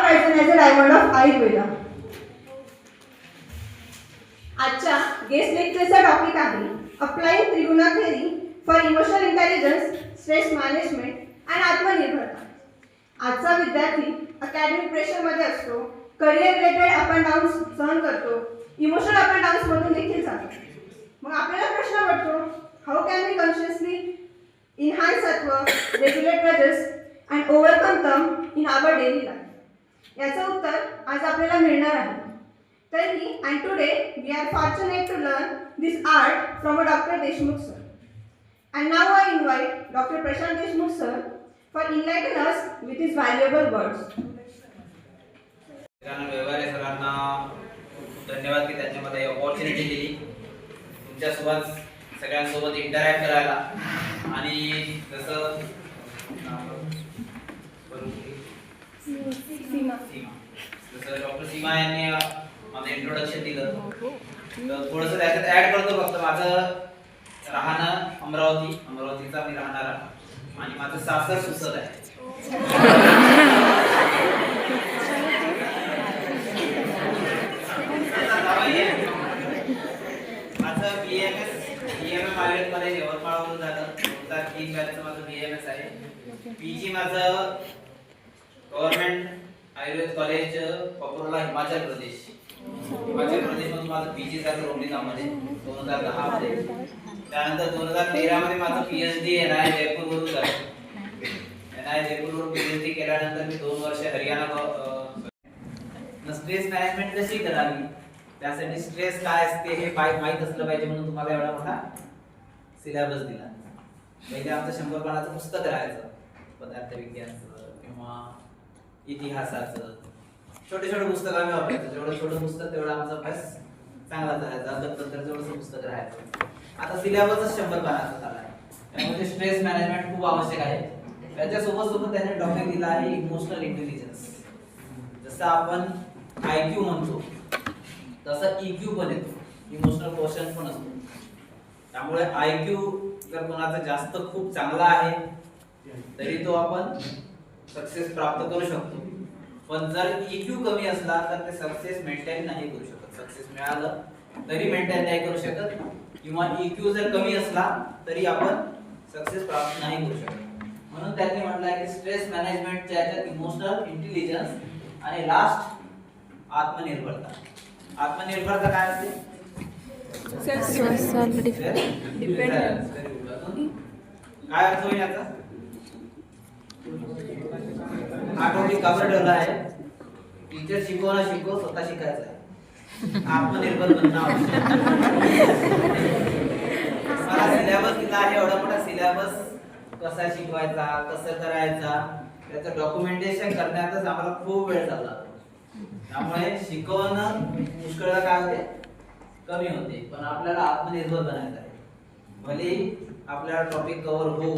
written as a diamond of Ayurveda. आजच्या guest लेक्चरचा topic आहे applying त्रिगुणा theory for emotional intelligence, stress management and आत्मनिर्भरता. आजचा विद्यार्थी अकॅडमिक प्रेशरमध्ये असतो, career related up and downs सहन करतो, इमोशनल अप अँड डाऊन्स मधून देखील जातो. मग आपल्याला प्रश्न पडतो, how can we consciously enhance sattva, regulate pressures and overcome them in our daily life? याचं उत्तर आज आपल्याला मिळणार आहे. तरी and today we are fortunate to learn this art from a Dr. Deshmukh sir. And now I invite Dr. Prashant Deshmukh sir for enlightening us with his valuable words. Vyavahare सरांना धन्यवाद की त्यांनी मला ही अपॉर्च्युनिटी दिली तुमच्यासोबत सगळ्यांसोबत इंटरॅक्ट करायला. आणि जसं जसं डॉक्टर सीमा यांनी माझं इंट्रोडक्शन दिलं तर थोडंसं त्याच्यात ऍड करतो. फक्त माझं राहणं अमरावतीचा मी राहणार आहे आणि माझं सासर सुसत आहे. माझं BMS आयुर्वेद कॉलेज यवतमाळवरून झालं. 2003 बॅचचं माझं BMS आहे. PG माझं गव्हर्नमेंट आयुर्वेद कॉलेज पपोरला हिमाचल प्रदेशमधून माझं PG झालं रोमलीमध्ये 2010 मध्ये. त्यानंतर 2013 मध्ये माझं PhD NIH जयपूरवरून झालं. NIH जयपूरवरून PhD केल्यानंतर मी 2 वर्ष हरियाणा स्ट्रेस मॅनेजमेंट कशी करावी त्यासाठी स्ट्रेस काय असते हे माहित असलं पाहिजे म्हणून तुम्हाला एवढा मोठा सिलेबस दिला. पहिले आमचं 100 पानाचं पुस्तक राहायचं पदार्थविज्ञानाचं किंवा इतिहासाचं. छोटे पुस्तक आम्ही वापरायचो. जेवढं छोटं पुस्तक तेवढं आमचा अभ्यास चांगला चालायचा. अगोदर जेवढं पुस्तक राहायचं. आता सिलेबसच 100 पानाचा झाला आहे. त्यामुळे स्ट्रेस मॅनेजमेंट खूप आवश्यक आहे. त्याच्यासोबत त्याने टॉपिक दिला आहे इमोशनल इंटेलिजन्स. जसं आपण IQ म्हणतो तसं EQ पण येतो, इमोशनल क्वेश्चन पण असतो. त्यामुळे IQ जर कोणाचा जास्त खूप चांगला आहे तरी तो आपण सक्सेस प्राप्त करू शकतो. पण जर EQ कमी असला तर ते सक्सेस मेंटेन नाही करू शकत. सक्सेस मिळालं तरी मेंटेन नाही करू शकत किंवा EQ जर कमी असला तरी आपण सक्सेस प्राप्त नाही करू शकत. म्हणून त्यांनी म्हटलं आहे की स्ट्रेस मॅनेजमेंटच्या याच्यात इमोशनल इंटेलिजन्स आणि लास्ट आत्मनिर्भरता. आत्मनिर्भरता काय असते? Self dependence. काय अर्थ होईल याचा? हा टॉपिक कवर ठेवला आहे. टीचर शिकव स्वतः शिकायचं आहे. आत्मनिर्भर बनणं आवश्यक. मला सिलेबस दिला आहे. एवढा मोठा सिलेबस कसा शिकवायचा, कसं करायचा त्याचं डॉक्युमेंटेशन करण्यातच आम्हाला खूप वेळ चालला. त्यामुळे शिकवणं पुष्कळ काय होते, कमी होते. पण आपल्याला आत्मनिर्भर बनायचं आहे. भले आपल्याला टॉपिक कव्हर हो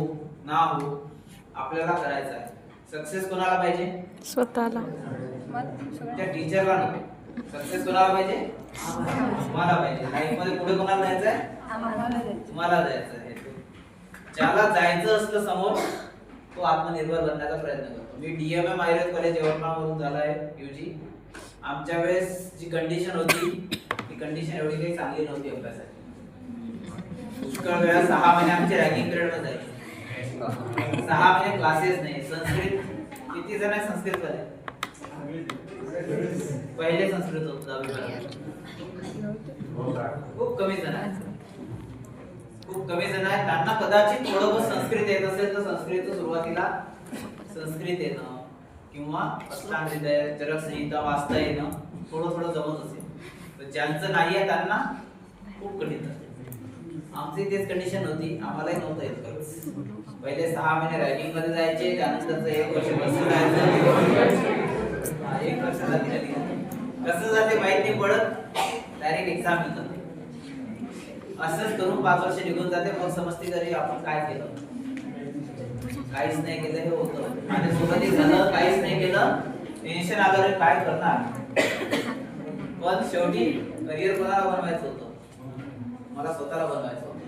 ना हो आपल्याला करायचं आहे. सक्सेस कोणाला पाहिजे? स्वतःला. त्या टीचरला नको. सक्सेस कोणाला पाहिजे? तुम्हाला पाहिजे. लाईफ मध्ये पुढे कोणाला जायचं आहे? तुम्हाला जायचं आहे. ज्याला जायचं असतं समोर तो आत्मनिर्भर बनण्याचा प्रयत्न करतो. मी DMM आयुर्वेद कॉलेज यवतमाळवरून झाला आहे UG. आमच्या वेळेस जी कंडिशन होती ती कंडिशन एवढी काही चांगली नव्हती अभ्यासाची. पुष्कळ वेळा 6 महिने आमची रॅगिंग पिरियड मध्ये जायची. 6 महिने क्लासेस नाही. संस्कृत किती जण आहे संस्कृत मध्ये? पहिले संस्कृत होतं 10वी. खूप कमी जण आहेत. त्यांना कदाचित थोडं बहुत संस्कृत येत असेल तर संस्कृत सुरुवातीला संस्कृत येणं किंवा अष्टांग हृदय चरक संहिता वाचता येणं थोडं जमत असेल. तर ज्यांचं नाही आहे त्यांना खूप कठीण जाते. आमची तेच कंडिशन होती. आम्हालाही नव्हतं येत खरंच. पहिले 6 महिने रॅगिंग मध्ये जायचे. त्यानंतरचं 1 वर्ष बसून जायचं. 1 वर्ष झाली कसं जाते माहित नाही पडत. डायरेक्ट एक्झाम येतात. असंच करून 5 वर्ष निघून जाते. मग समजते तरी आपण काय केलं, काहीच नाही केलं. हे होतं माझ्यासोबतही झालं. काहीच नाही केलं. टेन्शन आलं काय करणार. पण शेवटी करिअर कोणाला बनवायचं होतं? मला स्वतःला बनवायचं होतं.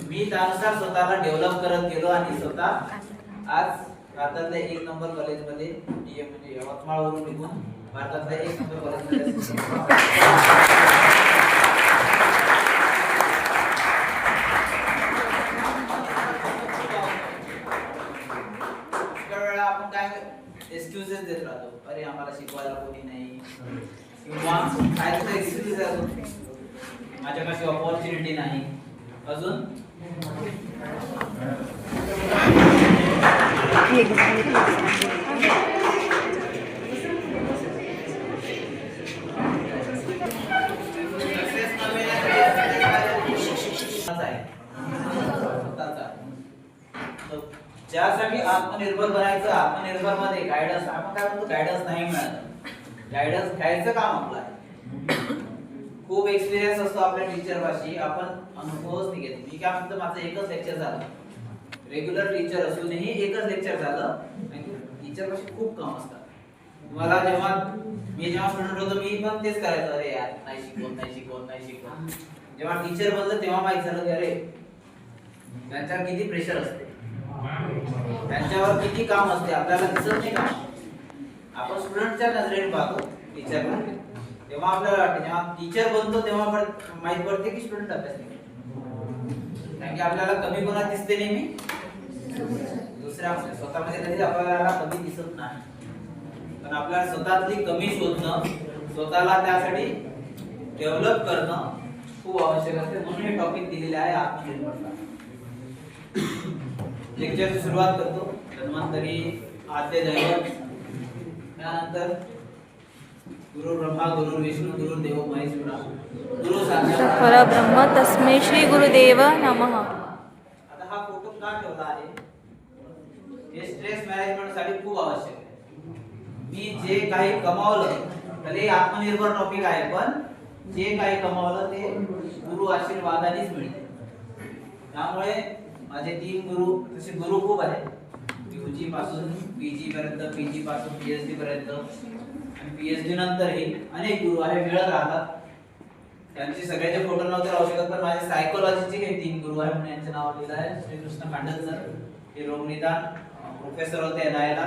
मी त्यानुसार स्वतःला डेव्हलप करत गेलो आणि स्वतः आज भारतातल्या 1 नंबर कॉलेजमध्ये डीएम म्हणजे यवतमाळवरून निघून भारतातल्या 1 नंबर कॉलेजमध्ये वेळा आपण काय एक्सक्यूजेस देत राहतो, अरे आम्हाला शिकवायला कोणी नाही, किंवा काय तर एक्सक्यूज देतो, माझ्याकडे ऑपॉर्च्युनिटी नाही. अजून ज्यासाठी आत्मनिर्भर बनायचं, आत्मनिर्भर मध्ये गायडन्स, आपण काय म्हणतो गायडन्स नाही मिळत, गायडन्स घ्यायचं काम आपलं आहे. खूप एक्सपिरियन्स असतो आपल्या टीचर पाशी, आपण अनुभवच नाही घेत. मी काय म्हणतो, माझं एकच लेक्चर झालं, रेग्युलर टीचर असूनही एकच लेक्चर झालं. टीचर पाशी खूप काम असतात. मला मी जेव्हा स्टुडंट होतो मी पण तेच करायचो, अरे यार नाही शिकवत. जेव्हा टीचर बनलं तेव्हा माहित झालं की अरे त्यांच्यावर किती प्रेशर असते, त्यांच्यावर किती काम असते, आपल्याला दिसत नाही का. आपण स्टुडंटच्या नजरेने पाहतो टीचरला, तेव्हा आपल्याला वाटते, जेव्हा टीचर बनतो तेव्हा माहित पडते की स्टुडंट अभ्यास नाही. कारण की आपल्याला कमीपणा दिसते नेहमी दुसऱ्यामध्ये, स्वतःमध्ये कधी आपल्याला कमी दिसत नाही. पण आपल्याला स्वतःतली कमी शोधणं, स्वतःला त्यासाठी डेव्हलप करणं खूप आवश्यक असते. म्हणून हे टॉपिक दिलेले आहे आत्मनिर्भरता. लेक्चरची सुरुवात करतो. धन्वंतरी, आद्य दैवत, त्यानंतर गुरु ब्रह्मा गुरु विष्णू गुरु देव महेश्वरा गुरु साक्षात परब्रह्म तस्मै श्री गुरुदेव नमः. आता हा फोटो का ठेवला आहे, हे स्ट्रेस मॅनेजमेंट साठी खूप आवश्यक आहे. मी जे काही कमावलं, भले आत्मनिर्भर टॉपिक आहे, पण जे काही कमावलं ते गुरु आशीर्वादानेच मिळते. त्यामुळे माझे 3 गुरु, तसे गुरु खूप आहेत, यूजी पासून पीजी पर्यंत, पीजी पासून पीएचडी पर्यंत, आणि पीएचडी नंतरही अनेक गुरु आहे, मिळत राहतात. त्यांची सगळ्याचे फोटो नव्हते राहू शकत, पण माझे सायकोलॉजीचे हे 3 गुरु आहे म्हणून यांचे नाव दिलं आहे. श्रीकृष्ण खांडल सर, हे रोगनिदान प्रोफेसर होते NIL.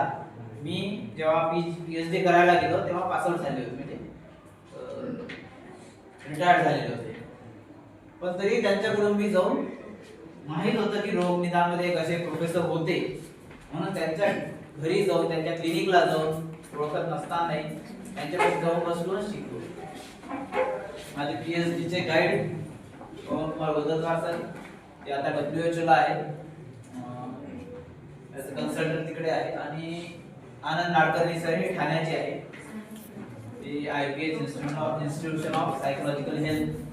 मी जेव्हा पीएचडी करायला गेलो तेव्हा पास आउट झाले होते, म्हणजे रिटायर्ड झालेले होते. पण तरी त्यांच्याकडून मी जाऊन, माहित होतं की रोग निदान मध्ये कसे प्रोफेसर होते, म्हणून त्यांच्या घरी जाऊन, त्यांच्या क्लिनिकला जाऊन, ओळखत नसतानाही त्यांच्याकडे जाऊन बसलो, शिकलो. माझे पीएचडी चे गाईड पवन कुमार गोदरकर सर, ते आता WHO ला आहे, कन्सल्टंट तिकडे आहे. आणि आनंद नाडकर्णी सर, हे ठाण्याचे आहे, ते IPH institution of psychological health.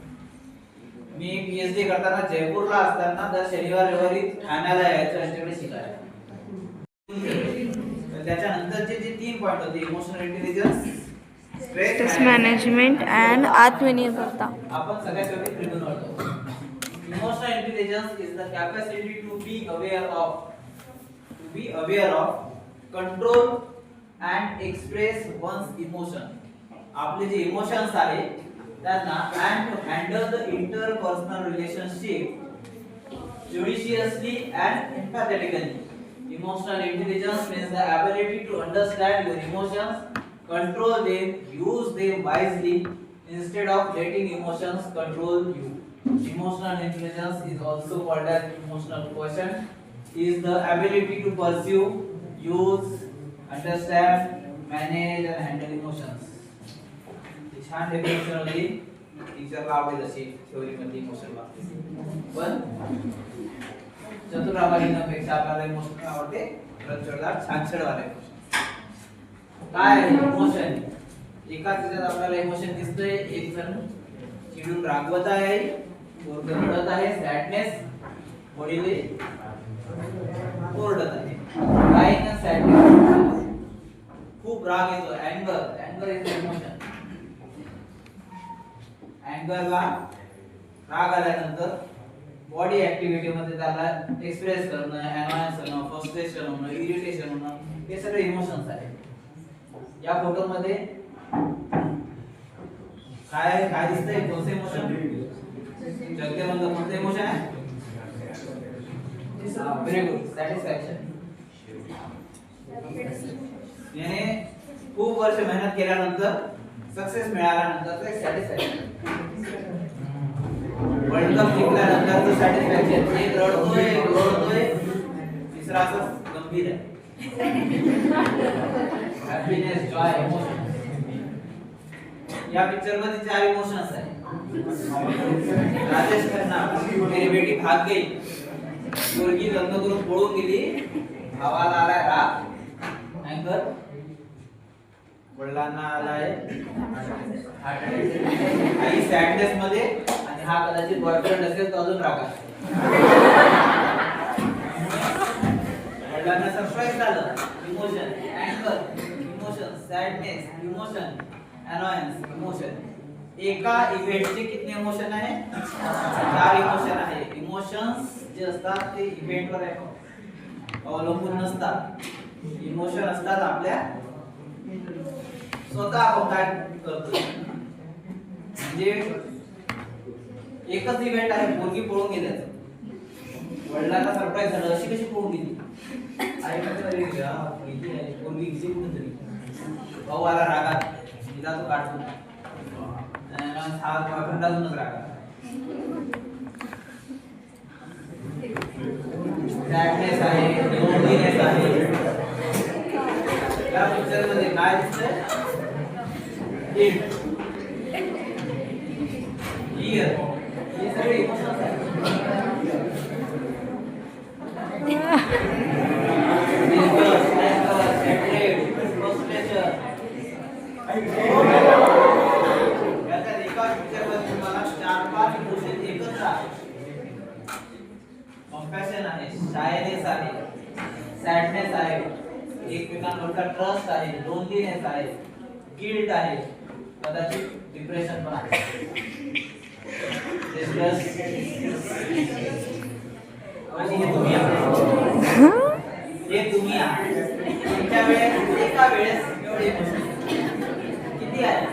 Me PhD करताना जयपूरला असताना दर शनिवार रविवारी ठाण्याला यायचो यांच्याकडे शिकायला. त्याच्यानंतरचे जे 3 पॉइंट होते, emotional intelligence, stress management and आत्मनिर्भरता, आपण सगळ्यात शेवटी ट्रिब्यून वाढतो. Emotional intelligence is the capacity to be aware of control and express one's emotion. आपले जे इमोशन्स आहे त्यांना, and to handle the interpersonal relationship judiciously and empathetically. Emotional intelligence means the ability to understand your emotions, control them, use them wisely instead of letting emotions control you. Emotional intelligence is also called as emotional quotient. Is the ability to pursue, use, understand, manage and handle emotions. छान definition होती, टीचरला आवडेल अशी theory मध्ये emotion वापरते. पण चतुराबाईंपेक्षा आपल्याला emotion आवडते रचडदार छानछडवाले emotion. काय आहे इमोशन? एकाच त्याच्यात आपल्याला इमोशन दिसतोय, एक जण चिडून रागवत आहे, कोणतं रडत आहे, सॅडनेस, वडील ओरडत आहे, काय ना सॅडनेस, खूप राग येतो, अँगर इज इमोशन. अँगरला राग आल्यानंतर बॉडी ऍक्टिव्हिटी मध्ये त्याला एक्सप्रेस करणं, अनॉयन्स होणं, फ्रस्ट्रेशन होणं, इरिटेशन होणं, हे सगळे इमोशन्स आहेत. या फोटो मध्ये काय दिसतंय? कोणते इमोशन? जगदेवंत कोणते इमोशन आहे? Very good, satisfaction. याने खूप वर्ष मेहनत केल्यानंतर सक्सेस मिळाल्यानंतर एक सॅटिस्फॅक्शन, वर्ल्ड कप जिंकल्यानंतर सॅटिस्फॅक्शन, एक रडतोय, तिसरा असं गंभीर आहे, हॅपीनेस, जॉय, इमोशन. या पिक्चर मध्ये 4 इमोशन्स आहेत. राजेश खन्ना, मेरी बेटी भाग गई, मुलगी लग्न करून पळून गेली, भावाला आलाय राग, अँगर, वडिलांना आलाय आई सॅडनेस मध्ये, आणि हा कदाचित बॉयफ्रेंड असेल तर अजून राग आहे. वडिलांना सरप्राईज झालं, इमोशन, अँगर, emotion, sadness, emotion, annoyance, emotion. एका इव्हेंटचे किती इमोशन आहे? 4 इमोशन आहे. इमोशन्स जे असतात ते इव्हेंटवर अवलंबून नसतात. इमोशन असतात आपल्या स्वतः आपण काय करतो. म्हणजे एकच इव्हेंट आहे, मुलगी पळून गेल्याचं, वडिलांना सरप्राईज झालं, अशी कशी पळून गेली, आई म्हणते मुलगी गेली कुठेतरी, भाऊ आला रागात, तिला तो काढतो, हा बॉयफ्रेंडातूनच रागात. सॅडनेस आहे, लोनलीनेस आहे. या पिक्चर मध्ये काय दिसतंय? गिल्ट, फिअर, हे सगळे इमोशन्स आहेत. डिस्गस्ट, अँगर, हेट्रेड, फ्रस्ट्रेशन. याच्या एका पिक्चर मध्ये तुम्हाला 4-5 इमोशन एकत्र आहेत. कंपॅशन आहे, शायनेस आहे, सॅडनेस आहे, एकमेकांवरचा ट्रस्ट आहे, लोनलीनेस आहे, गिल्ट आहे, कदाचित डिप्रेशन पण आहे. आणि हे तुम्ही आहात. तुमच्या वेळेस एका वेळेस एवढे इमोशन किती आहे?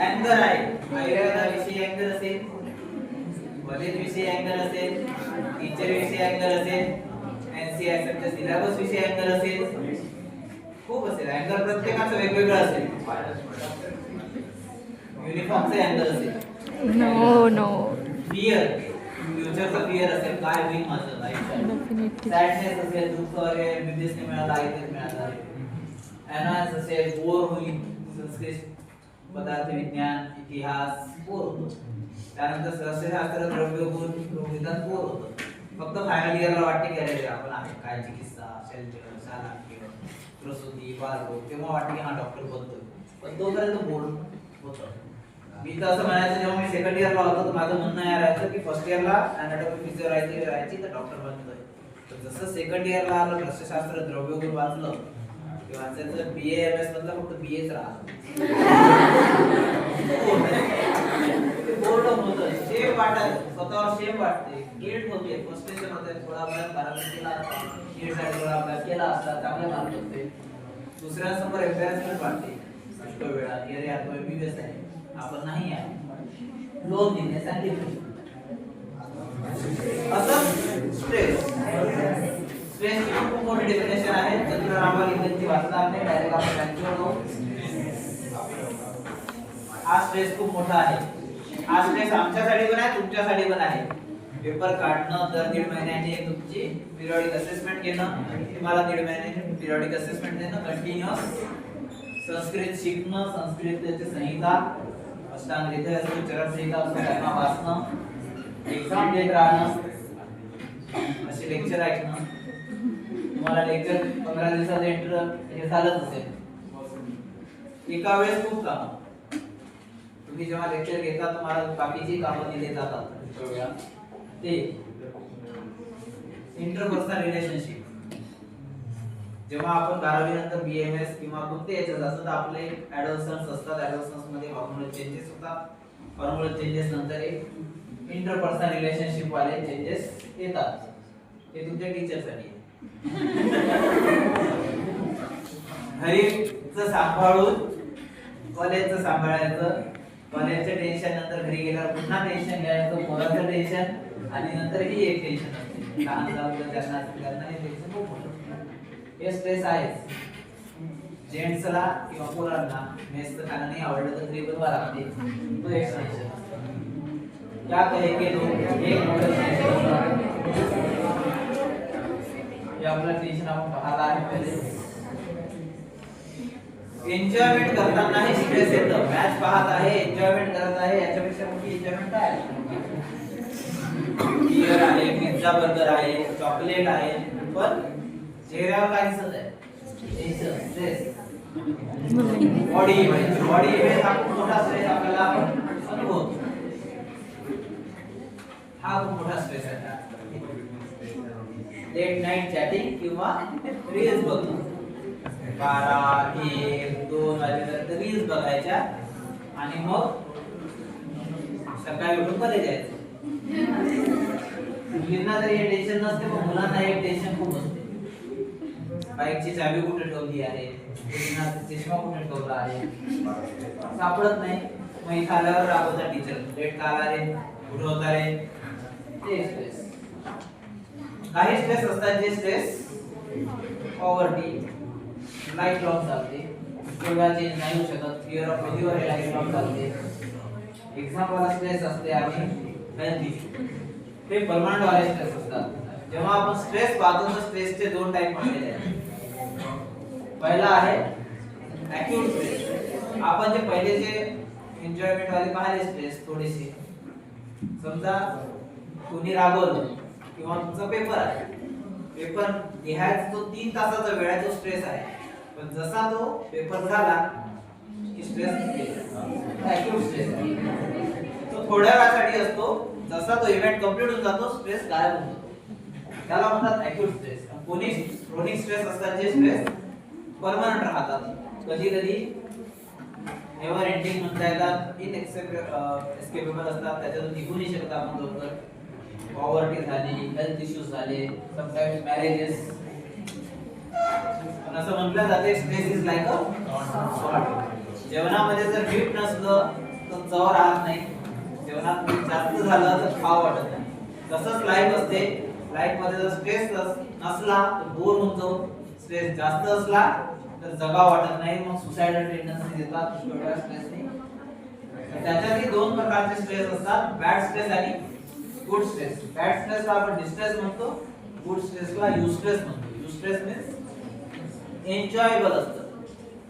अँगर आहे, आयुर्वेदाविषयी अँगर असेल, कॉलेज विषयी अँगर असेल, टीचर विषयी अँगर असेल, एनसीआरटीच्या सिलेबस विषयी अँगर असेल, खूप असेल. अँगर प्रत्येकाचं वेगवेगळं असेल. युनिफॉर्मचे अँगर असेल. नो फिअर, फ्युचरचा फिअर असेल, काय होईल माझं लाईफ. सॅडनेस असेल, दुःख अरे बिझनेस नाही मिळाला, आयतेच मिळाला. अनॉयन्स असेल, बोर होईल, संस्कृत, पदार्थ विज्ञान, इतिहास बोर होतो. त्यानंतर सस्यशास्त्र, द्रव्यगुण, रोगविज्ञान बोर होतं. फक्त फायनल इयरला वाटते की अरे आपण आहे काय चिकित्सा, शल्य, शाला, प्रसूती, बालरोग, तेव्हा वाटते की हा डॉक्टर बनतोय. पण तोपर्यंत बोर होतं. मी तर असं म्हणायचं, जेव्हा मी सेकंड इयरला होतो तर माझं म्हणणं हे राहायचं की फर्स्ट इयरला अॅनाटॉमी फिजिओलॉजी राहायची तर डॉक्टर बनतोय. तर जसं सेकंड इयरला आलं, रसशास्त्र, द्रव्यगुण वाचलं, ते वाचायचं BAMS मधलं फक्त BAच राहिलं. बोर्ड होतं, शेम वाटत, स्वतःवर शेम वाटते, गिल्ट होते, फ्रस्ट्रेशन होते, थोडा अभ्यास बारावी केला असता, नीटसाठी थोडा अभ्यास केला असता, चांगले मार्क होते. दुसऱ्यांसमोर एम्बॅरसमेंट वाटते, अष्ट वेळा अरे यार तो MBBS आहे, आपण नाही आहे, लोन देण्यास आणि असं स्ट्रेस. स्ट्रेस खूप मोठी डेफिनेशन आहे. चंद्र रामवाल इंग्रजी वाचणार नाही, डायरेक्ट आपण त्यांच्यावर जाऊ. हा स्ट्रेस खूप मोठा आहे. हा स्ट्रेस आमच्यासाठी पण आहे, तुमच्यासाठी पण आहे. पेपर काढणं, दर 1.5 महिन्याने तुमची पिरियडिक असेसमेंट घेणं, तुम्हाला 1.5 महिन्याने पिरियडिक असेसमेंट देणं, कंटिन्युअस संस्कृत शिकणं, संस्कृतची संहिता, अष्टांग हृदय असो, चरण संहिता असो, त्यांना वाचणं, एक्झाम देत राहणं, असे लेक्चर ऐकणं. तुम्हाला लेक्चर 15 दिवसाचं हे झालंच असेल. एका वेळेस खूप काम. तुम्ही जेव्हा लेक्चर घेता तुम्हाला बाकीची कामं दिली जातात. ते इंटरपर्सनल रिलेशनशिप. जेव्हा आपण 12वी नंतर BAMS किंवा कोणते याच्यात असतात तर आपले ऍडोलसन्स असतात. ऍडोलसन्स मध्ये हॉर्मोनल चेंजेस होतात. हॉर्मोनल चेंजेस नंतर एक इंटरपर्सनल रिलेशनशिप वाले चेंजेस येतात. ते तुमच्या टीचरसाठी घरीचं सांभाळून कॉलेजचं सांभाळायचं. कॉलेजचं टेन्शन नंतर घरी गेल्यावर पुन्हा टेन्शन घ्यायचं, पोराचं टेन्शन, आणि नंतर ही एक टेन्शन असते. लहान मुलं ज्यांना हे टेन्शन खूप मोठं. हे स्ट्रेस आहे. जेंट्सला किंवा पोरांना मेसचं खाणं नाही आवडलं तर घरी बनवा लागते, तो एक टेन्शन. क्या कहेंगे लोग, एक मोठं टेन्शन असतं. हे आपलं टेन्शन आपण पाहत आहे पहिले. एन्जॉयमेंट करताना स्ट्रेस येतं. मॅच पाहत आहे, एन्जॉयमेंट करत आहे, याच्यापेक्षा मोठी एन्जॉयमेंट काय आहे? बियर आहे, पिझ्झा बर्गर आहे, चॉकलेट आहे, पण चेहऱ्यावर काय दिसत आहे? Tension, stress. बॉडी इमेज हा खूप मोठा स्ट्रेस आपल्याला अनुभवतो. हा खूप मोठा स्ट्रेस आहे. लेट नाईट चॅटिंग किंवा रील्स बघणं. 12, 1, 2 वाजेपर्यंत रील्स बघायच्या आणि मग सकाळी उठून मध्ये जायचं. मुलींना तर हे टेन्शन नसते, पण मुलांना हे टेन्शन खूप असते. बाईकची चाबी कुठे ठेवली आहे, मुलींना चष्मा कुठे ठेवला आहे, सापडत नाही. मग इथं आल्यावर राबवता टीचर, लेट का आला रे, कुठे होता रे, ते स्ट्रेस. काही स्ट्रेस असतात जे स्ट्रेस पॉवर्टी लाईफ लॉंग चालते, तेवढा चेंज नाही होऊ शकत. फिअर ऑफ फेल्युअर हे लाईफ लॉंग चालते. एक्झाम वाला स्ट्रेस असते आणि हेल्थ इश्यू हे परमनंट वाले स्ट्रेस असतात. जेव्हा आपण स्ट्रेस पाहतो तर स्ट्रेसचे दोन टाइप मानलेले आहेत. पहिला आहे ॲक्यूट स्ट्रेस. आपण जे पहिले जे एन्जॉयमेंट वाले पाहिले स्ट्रेस थोडेसे, समजा कोणी रागवलं किंवा तुमचा पेपर आहे, पेपर लिहायचा तो 3 तासाचा वेळ आहे, तो स्ट्रेस आहे. पण जसा तो पेपर झाला की स्ट्रेस ॲक्यूट स्ट्रेस आहे. तो थोड्या वेळासाठी असतो, जसा तो इव्हेंट कंप्लीट होऊन जातो स्ट्रेस गायब होऊन जातो. त्याला म्हणतात ॲक्यूट स्ट्रेस. कोणी क्रोनिक स्ट्रेस असतात जे स्ट्रेस परमनंट राहतात. कधी कधी नेव्हर एंडिंग म्हणता येतात, इनएस्केपेबल असतात, त्याच्यातून निघूनही शकता आपण लवकर. पॉवर्टी झाली, हेल्थ इश्यूज झाले, समटाइम्स मॅरेजेस. पण असं म्हटलं जाते stress is like a salt. जेवणामध्ये जर मीठ नसलं तर चव राहत नाही, जेवणात मीठ जास्त झालं तर खावं वाटत नाही. तसंच लाईफ असते. लाईफ मध्ये जर स्ट्रेस नसला तर बोर होऊन जाऊ, स्ट्रेस जास्त असला तर जगावं वाटत नाही, मग सुसाइडल टेंडन्सी येतात स्ट्रेसने. त्याच्यातही 2 प्रकारचे स्ट्रेस असतात, बॅड स्ट्रेस आणि गुड स्ट्रेस. बॅड स्ट्रेसला आपण डिस्ट्रेस म्हणतो, गुड स्ट्रेसला युस्ट्रेस म्हणतो. युस्ट्रेस मीन्स एन्जॉयबल असतं.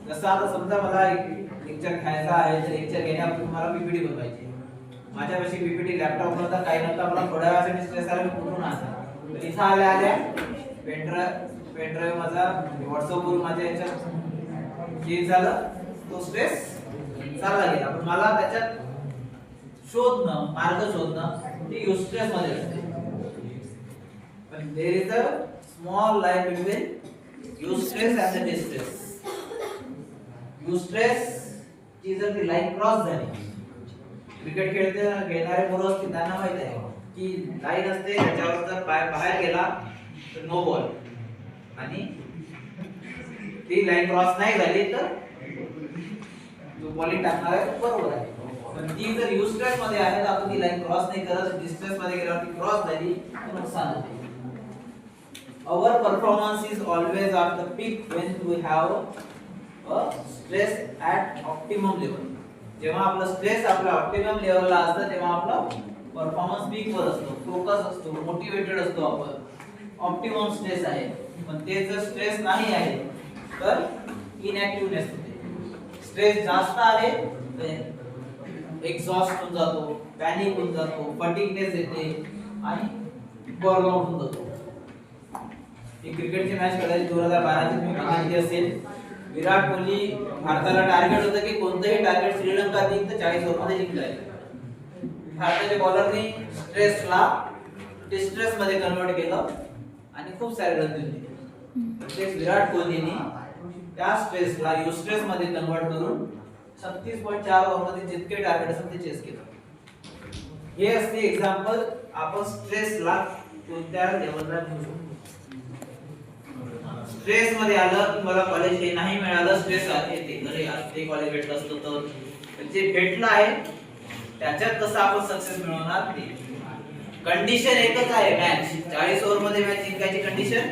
जसं आता समजा मला एक लेक्चर घ्यायचा आहे, तर लेक्चर घेण्यापूर्वी मला पीपीटी बनवायची. माझ्यापाशी पीपीटी लॅपटॉप नव्हता, काही नव्हता, मला थोड्या वेळासाठी स्ट्रेस आला, मी कुठून आणला. तर इथं आल्या पेनड्राईव्ह माझा व्हॉट्सअपवर माझ्या याच्यात क्लिक झालं, तो स्ट्रेस चालला गेला. पण मला त्याच्यात शोधणं, मार्ग शोधणं ते युस्ट्रेस मध्ये असते. पण there is a small line between eustress and the distress. Eustress ची जर ती लाईन क्रॉस झाली, क्रिकेट खेळणारे मुलं असतील त्यांना माहित आहे की लाईन असते, त्याच्यावर जर पाय बाहेर गेला तर नो बॉल, आणि ती लाईन क्रॉस नाही झाली तर जो बॉलिंग टाकणार आहे बरोबर आहे. पण ती जर युस्ट्रेस मध्ये आहे तर आपण ती लाईन क्रॉस नाही करत, डिस्ट्रेस मध्ये गेल्यावर ती क्रॉस झाली तर नुकसान होते. Our performance is always at the peak when we have a stress at optimum level. जेव्हा आपला स्ट्रेस आपल्या ऑप्टिमम लेवलला असतं तेव्हा आपला परफॉर्मन्स पीक वर असतो, फोकस असतो, मोटिवेटेड असतो आपण. ऑप्टिमम स्ट्रेस आहे. पण ते जर स्ट्रेस नाही आहे तर इनॅक्टिव्हनेस होते. स्ट्रेस जास्त आहे तर एक्झॉस्ट होऊन जातो, पॅनिक होऊन जातो, फटिगनेस येते आणि बर्नआउट होऊन जातो. एक क्रिकेटची मॅच खेळायची 2012 ची तुम्ही बघितली असेल. विराट कोहली भारताला टार्गेट होतं की कोणतंही टार्गेट श्रीलंका जिंकतं 40 ओव्हरमध्ये जिंकायचं. भारताच्या बॉलरनी स्ट्रेसला डिस्ट्रेस मध्ये कन्वर्ट केलं आणि खूप सारे रन दिले. तेच विराट कोहलीने त्या स्ट्रेसला युस्ट्रेस मध्ये कन्वर्ट करून 36.4 ओव्हरमध्ये जितके टार्गेट असेल ते चेस केलं. हे असते एक्झाम्पल आपण स्ट्रेसला कोणत्या लेवलला घेऊ शकतो. स्ट्रेस मध्ये आलं की मला कॉलेज हे नाही मिळालं, स्ट्रेस येते, अरे यार ते कॉलेज भेटलं असतं तर. जे भेटलं आहे त्याच्यात कसं आपण सक्सेस मिळवणार ते. कंडिशन एकच आहे, मॅच 40 ओव्हर मध्ये मॅच जिंकायची कंडिशन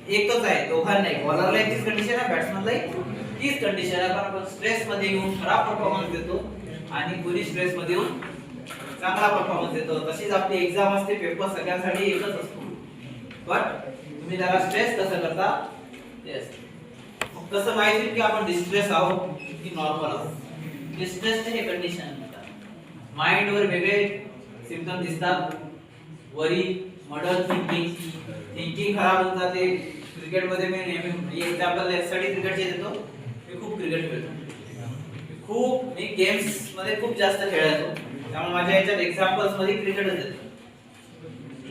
एकच आहे, दोघांना नाही. बॉलरला तीच कंडिशन आहे, बॅट्समनला तीच कंडिशन आहे. पण आपण स्ट्रेस मध्ये येऊन खराब परफॉर्मन्स देतो आणि कोणी स्ट्रेस मध्ये येऊन चांगला परफॉर्मन्स देतो. तशीच आपली एक्झाम असते, पेपर सगळ्यांसाठी एकच असतो. पण तुम्ही त्याला स्ट्रेस कसं करता ते असते. मग कसं माहिती की आपण डिस्ट्रेस आहोत की नॉर्मल आहोत? डिस्ट्रेसचे हे कंडिशन म्हणतात. माइंड वर वेगळे सिम्पटम दिसतात. वरी, मर्डर थिंकिंग खराब होऊन जाते. क्रिकेट मध्ये मी नेहमी एक्झाम्पल साठी क्रिकेटचे देतो. मी खूप क्रिकेट खेळतो. मी गेम्स मध्ये खूप जास्त खेळायचो. त्यामुळे माझ्या याच्यात एक्झाम्पल्स मध्ये क्रिकेटच येतो.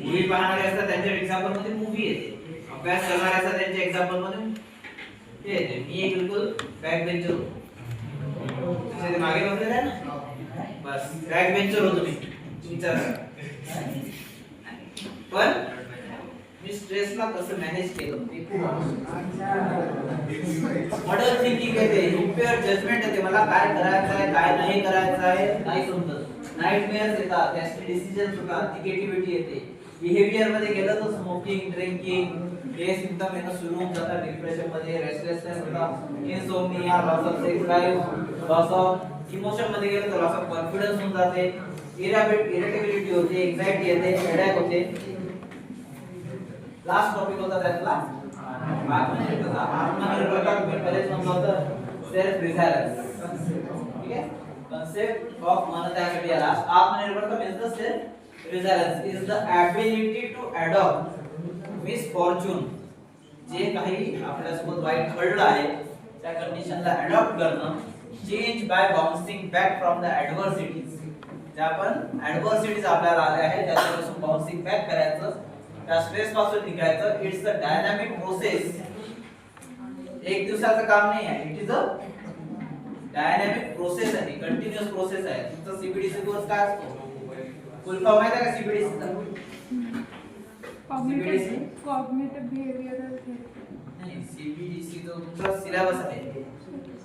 मूवी पाहणारे असतात त्यांच्या एक्झाम्पल मध्ये मूवी येते. अभ्यास करणारे असतात त्यांच्या एक्झाम्पल मध्ये ते येते. मी एक बिलकुल बॅक बेंचर होतो. ते मागे बसलेले आहे ना, बस बॅक बेंचर होतो मी. विचार पण मी स्ट्रेसला कसं मॅनेज केलं ते खूप मॉडर्न थिंकिंग येते, इम्पेअर जजमेंट येते. मला काय करायचं आहे काय नाही करायचं आहे नाही समजत. नाईटमेअर्स येतात, त्याचे डिसिजन्स होतात, निगेटिव्हिटी येते. बिहेवियर मध्ये गेलं तर स्मोकिंग, ड्रिंकिंग हे सिम्पटम येणं सुरू होऊन जातात. डिप्रेशन मध्ये रेस्टलेसनेस होतात, insomnia, loss of sex drive, loss of emotion मध्ये गेलं तर लॉस ऑफ कॉन्फिडन्स होऊन जाते. इरिटेबिलिटी होते, एंजाइटी येते, हेडेक होते. लास्ट टॉपिक होता त्यातला आत्मनिर्भरता. तुम्ही पहिले समजलं होतं सेल्फ रिलायन्स. ठीक आहे, कन्सेप्ट ऑफ मन त्यासाठी आला. आत्मनिर्भरता means the self reliance is the ability to adopt misfortune. जे काही आपल्यासोबत वाईट घडलं आहे त्या कंडिशनला अडॉप्ट करणं. Change by bouncing back from the adversities. ज्या पण ॲडव्हर्सिटीज आपल्याला आल्या आहेत त्याच्यापासून बाउन्सिंग बॅक करायचं, त्या स्ट्रेस पासून निघायचं. It's a dynamic process. एक दिवसाचं काम नाही आहे. It is a dynamic process आहे, कंटिन्यूअस प्रोसेस आहे. तुमचा सीबीडीसी कोर्स काय असतो? फुल फॉर्म माहिती आहे का सीबीडीसी चा? कॉग्निटिव्ह बिहेवियरल नाही, सीबीडीसी जो तुमचा सिलेबस आहे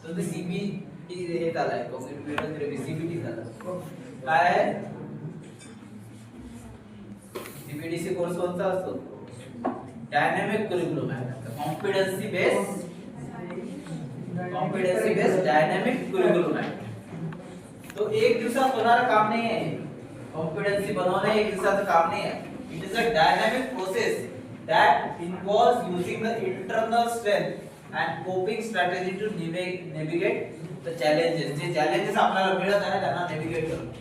तो ते सीबीडी हे झालाय, कॉग्निटिव्ह बिहेवियरल थेरपी सीबीडी झाला. काय आहे सीबीडीसी कोर्स कोणता असतो? डायनामिक करिक्युलम आहे. कॉम्पिटन्सी बेस्ड डायनामिक करिक्युलम आहे. तो एक दिवसात होणारा काम नाही आहे. कॉम्पिटन्सी बनवणे एक दिवसाचं काम नाही आहे. It is a dynamic process that involves using the internal strength and coping strategy to navigate the challenges. जे challenges आपल्याला मिळत आहे त्यांना navigate करणं.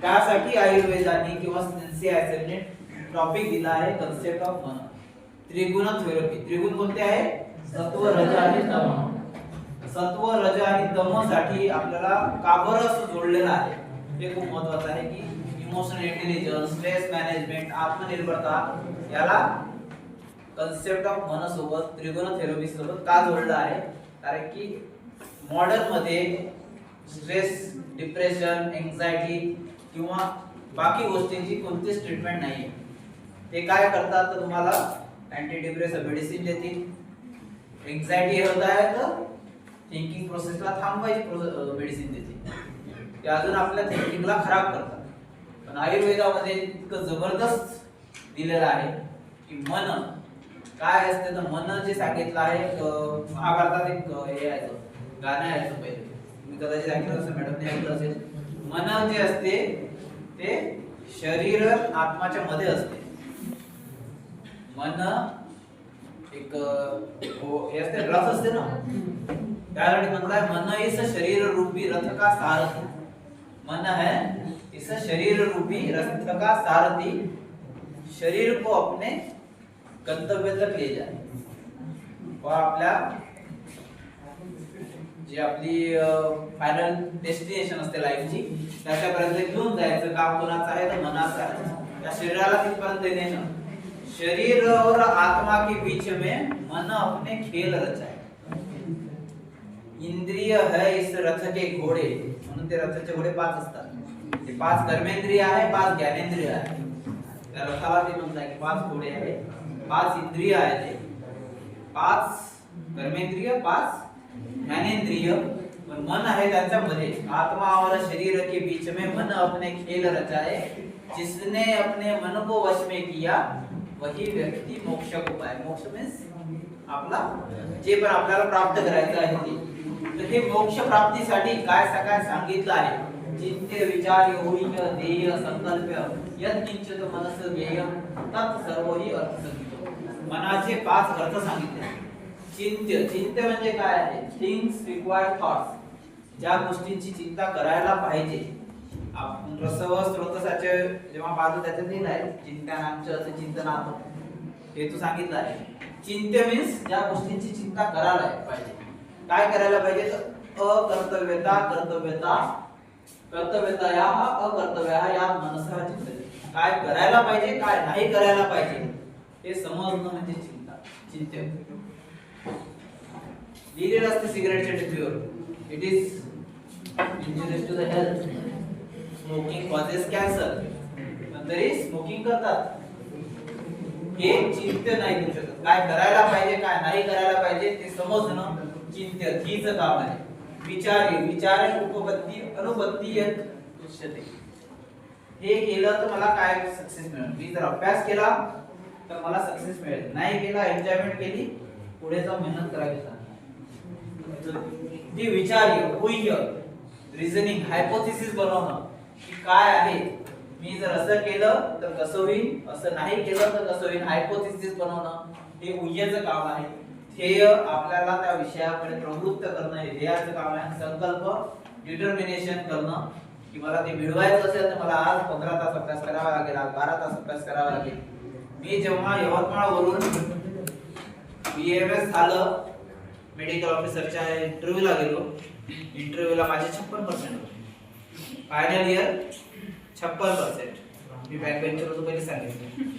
त्यासाठी आयुर्वेदाने किंवा NCIRT टॉपिक दिला आहे कन्सेप्ट ऑफ मन. त्रिगुण थेरपी. त्रिगुण कोणते आहे? सत्व, रज आणि तम. सत्व, रज आणि तम साठी आपल्याला का बरं असं जोडलेलं आहे हे खूप महत्त्वाचं आहे की इमोशनल इंटेलिजन्स, स्ट्रेस मॅनेजमेंट, आत्मनिर्भरता याला कन्सेप्ट ऑफ मन सोबत त्रिगुण थेरपी सोबत का जोडलं आहे? कारण की मॉडर्न मध्ये स्ट्रेस, डिप्रेशन, एन्झायटी किंवा बाकी गोष्टींची कोणतीच ट्रीटमेंट नाही. ते काय करतात तर तुम्हाला अँटी डिप्रेसिव्ह मेडिसिन देतील. एन्झायटी होत आहे तर थिंकिंग प्रोसेसला थांबवायची मेडिसिन देतील. ते अजून आपल्या थिंकिंगला खराब करतात. पण आयुर्वेदामध्ये इतकं जबरदस्त दिलेलं आहे की मन काय असते तर मन जे सांगितलं आहे. महाभारतात एक हे आहे गाणं आहे पहिले, मी कदाचित ऐकलं असेल, मॅडमने ऐकलं असेल. मन जे असते ते शरीर आत्माच्या मध्ये असते. मन एक हे असते, रथ असते ना, त्यासाठी म्हणतात मन इस शरीर रूपी रथ का सारथी. मन है इस शरीर रूपी रथ का सारथी, शरीर को अपने गंतव्य तक ले जाए. और आपल्या जी आपली फायनल डेस्टिनेशन असते लाईफची त्याच्यापर्यंत घेऊन जायचं काम कोणाचं आहे तर मनाचं आहे. त्या शरीराला तिथपर्यंत नेणं. शरीर और आत्मा के बीच में मन अपने खेल रचाए. इंद्रिय है इस रथ के घोडे. म्हणून ते रथाचे घोडे 5 असतात. ते 5 कर्मेंद्रिय आहे, 5 ज्ञानेंद्रिय आहे. त्या रथाला ते म्हणतात की 5 घोडे आहे, 5 इंद्रिय आहे, 5 कर्मेंद्रिय, 5 ज्ञानेंद्रिय. पण मन आहे त्यांच्यामध्ये. आत्मा और शरीर के बीच में मन अपने खेल रचाए. जिसने अपने मन को वश में किया वही व्यक्ति मोक्ष को पाए. मोक्ष मीन्स आपला जे पण आपल्याला प्राप्त करायचं आहे ते. तर हे मोक्ष प्राप्तीसाठी काय काय सांगितलं आहे? चिंत्य विचार योगिय ध्येय संकल्प यत् किंचित मनस ध्येय तत् सर्वही अर्थसंगित. मनाचे 5 अर्थ सांगितले. चिंत्य म्हणजे काय आहे? Things require thoughts. ज्या गोष्टींची चिंता करायला पाहिजे. आपण रसव स्रोतसाचे जेव्हा पाहतो त्याच्यात लिहिलं आहे चिंतनांचं असं चिंतनात्मक हे तू सांगितलं आहे. चिंत्य मीन्स ज्या गोष्टींची चिंता करायला पाहिजे. काय करायला पाहिजे? तर अकर्तव्यता कर्तव्यता या अकर्तव्य या मनसा चिंतन. काय करायला पाहिजे काय नाही करायला पाहिजे हे समजणं म्हणजे चिंत्य. लिहिलेलं असते सिगरेटच्या डिब्बीवर, it is injurious to the health, smoking causes cancer, पण तरी स्मोकिंग करतात. हे चिंत्य नाही करू शकत. काय करायला पाहिजे काय नाही करायला पाहिजे ते समजणं चिंत्य हीच काम आहे. विचार उपपत्ती अनुपत्ती यत् उच्यते. हे केलं तर मला काय सक्सेस मिळेल? मी जर अभ्यास केला तर मला सक्सेस मिळेल, नाही केला एन्जॉयमेंट केली पुढे जाऊन मेहनत करावी लागते. ती विचार रिझनिंग हायपोथेसिस बनवणं की काय आहे, मी जर असं केलं तर कसं होईल, असं नाही केलं तर कसं होईल, हायपोथेसिस बनवणं हे उय्याचं काम आहे. ध्येय आपल्याला त्या विषयाकडे प्रवृत्त करणं हे ध्येयाचं काम आहे. संकल्प डिटर्मिनेशन करणं की मला ते मिळवायचं असेल तर मला आज 15 तास अभ्यास करावा लागेल, आज 12 तास अभ्यास करावा लागेल. मी जेव्हा यवतमाळवरून BAMS झालं, मेडिकल ऑफिसरच्या इंटरव्ह्यूला गेलो. इंटरव्ह्यूला माझे 56% होते. Final year 56%. मी बॅक बेंचर होतो पहिले सांगितलं.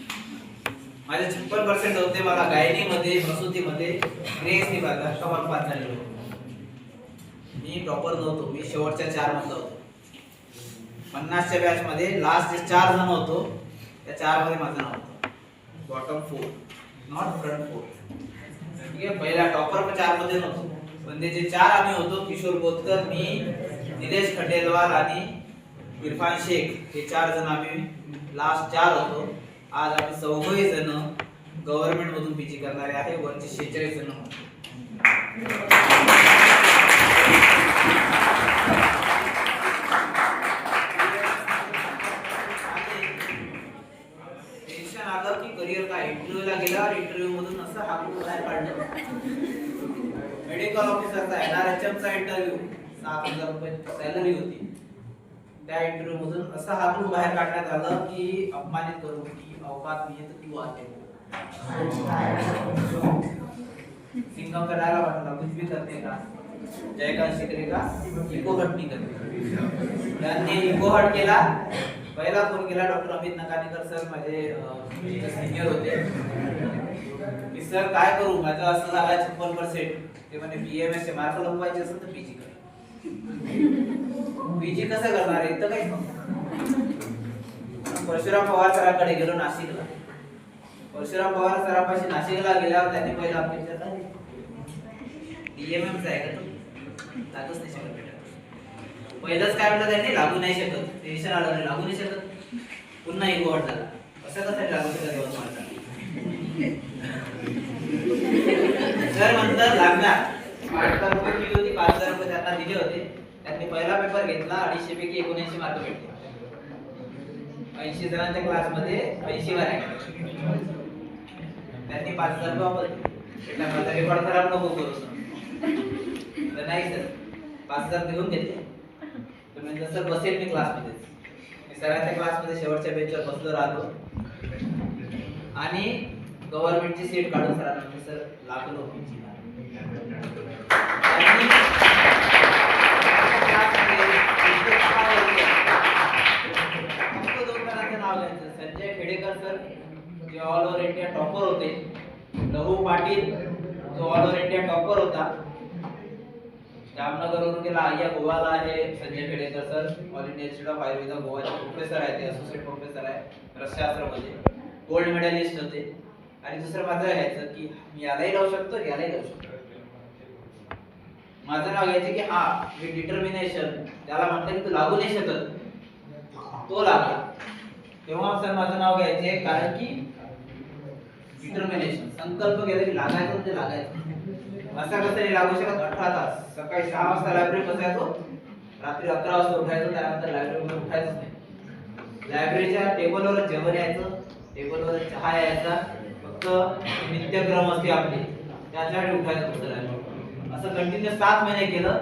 माझे 56% होते. मला गायनी मध्ये प्रसूतीमध्ये ग्रेस निघाला, कमाल पास झालेलो. मी प्रॉपर नव्हतो, मी शेवटच्या 4 मधला होतो. 50च्या बॅच मध्ये लास्ट जे 4 जण होतो त्या 4 मध्ये माझं नाव होतं. Bottom 4 not front 4. ठीक आहे, पहिला टॉपर 4 मध्ये नव्हतो, पण ते जे 4 आम्ही होतो, किशोर बोतकर, मी, निलेश खंडेलवाल आणि इरफान शेख, हे 4 जण आम्ही लास्ट 4 होतो. आज आम्ही 4 जण गव्हर्नमेंट मधून पीजी करणारे आहे. वरचे 46 जण होतो. टेन्शन आलं की करिअर काय, इंटरव्ह्यूला गेल्यावर इंटरव्ह्यू मधून असं हाकून बाहेर काढलं. मेडिकल ऑफिसरचा NRHMचा इंटरव्ह्यू 7,000 रुपये सॅलरी होती. त्या इंटरव्ह्यू मधून असं हाकून बाहेर काढण्यात आलं की अपमानित करू की औकात नाही तर तू आते. सिंगम का डायलॉग वाटला, कुछ भी करते का जयकांत शिकरे का इको हट नहीं करते. त्यांनी इको हट केला. पहिला फोन केला डॉक्टर अमित नकानीकर सर, माझे सिनियर होते, की सर काय करू, माझं असं झालं 56%. ते म्हणे BAMS चे मार्क लपवायचे असेल तर पीजी कर. पीजी कसं करणार आहे तर काही परशुराम पवार सरांकडे गेलो नाशिकला. परशुराम पवार सरांपाशी नाशिकला गेल्यावर त्यांनी पहिला अपेक्षा विचारला, DMM आहे का तू? लागूच नाही शकत बेटा. पहिलंच काय म्हटलं त्यांनी, लागू नाही शकत. टेन्शन आलं नाही, लागू नाही शकत. पुन्हा इगो वाटला, असं कसं लागू शकत सर म्हणतात लागणार. 8,000 रुपये फी होती, 5,000 रुपये त्यांना दिले होते. त्यांनी पहिला पेपर घेतला, 250 पैकी 79 मार्क भेटले. 80 जणांच्या क्लासमध्ये 80 वर आहे. त्यांनी 5,000 रुपये वापरले. माझा रेकॉर्ड खराब नको करू तर नाही सर, 5,000 देऊन घेतले. तर म्हणजे सर बसेल मी क्लासमध्ये. मी सरांच्या क्लासमध्ये शेवटच्या बेंचवर बसलो राहतो आणि गव्हर्नमेंटची सीट काढून सरांना म्हणजे सर लागलो पीजी. संजय खेडेकर सर जे ऑल ओव्हर इंडिया टॉपर होते. लहू पाटील जो ऑल ओव्हर इंडिया टॉपर होता. जामनगरवरून गेला आय्या गोवाला आहे Sanjay Khedekar sir. All India Institute of Ayurveda गोवाचे प्रोफेसर आहे, ते असोसिएट प्रोफेसर आहे रसशास्त्रामध्ये. गोल्ड मेडलिस्ट होते. आणि दुसरं माझं घ्यायचं की मी यालाही लावू शकतो, यालाही लावू शकतो. माझं नाव घ्यायचं की हा विथ डिटर्मिनेशन, त्याला म्हणतात की तू लागू नाही शकत, तो लागला. तेव्हा सर माझं नाव घ्यायचे, कारण की डिटर्मिनेशन, संकल्प केला की लागायचं म्हणजे लागायचं. असा कसं नाही लागू शकत? 18 तास. सकाळी 6 वाजता लायब्ररी बसायचो, रात्री 11 वाजता उठायचो, त्यानंतर लायब्ररीमध्ये उठायचंच नाही. लायब्ररीच्या टेबलवर जेवण यायचं, टेबलवर चहा यायचा, फक्त नित्यक्रम असते आपली, त्याच्यासाठी उठायचं होतं लायब्ररी. असं कंटिन्यू 7 महिने केलं,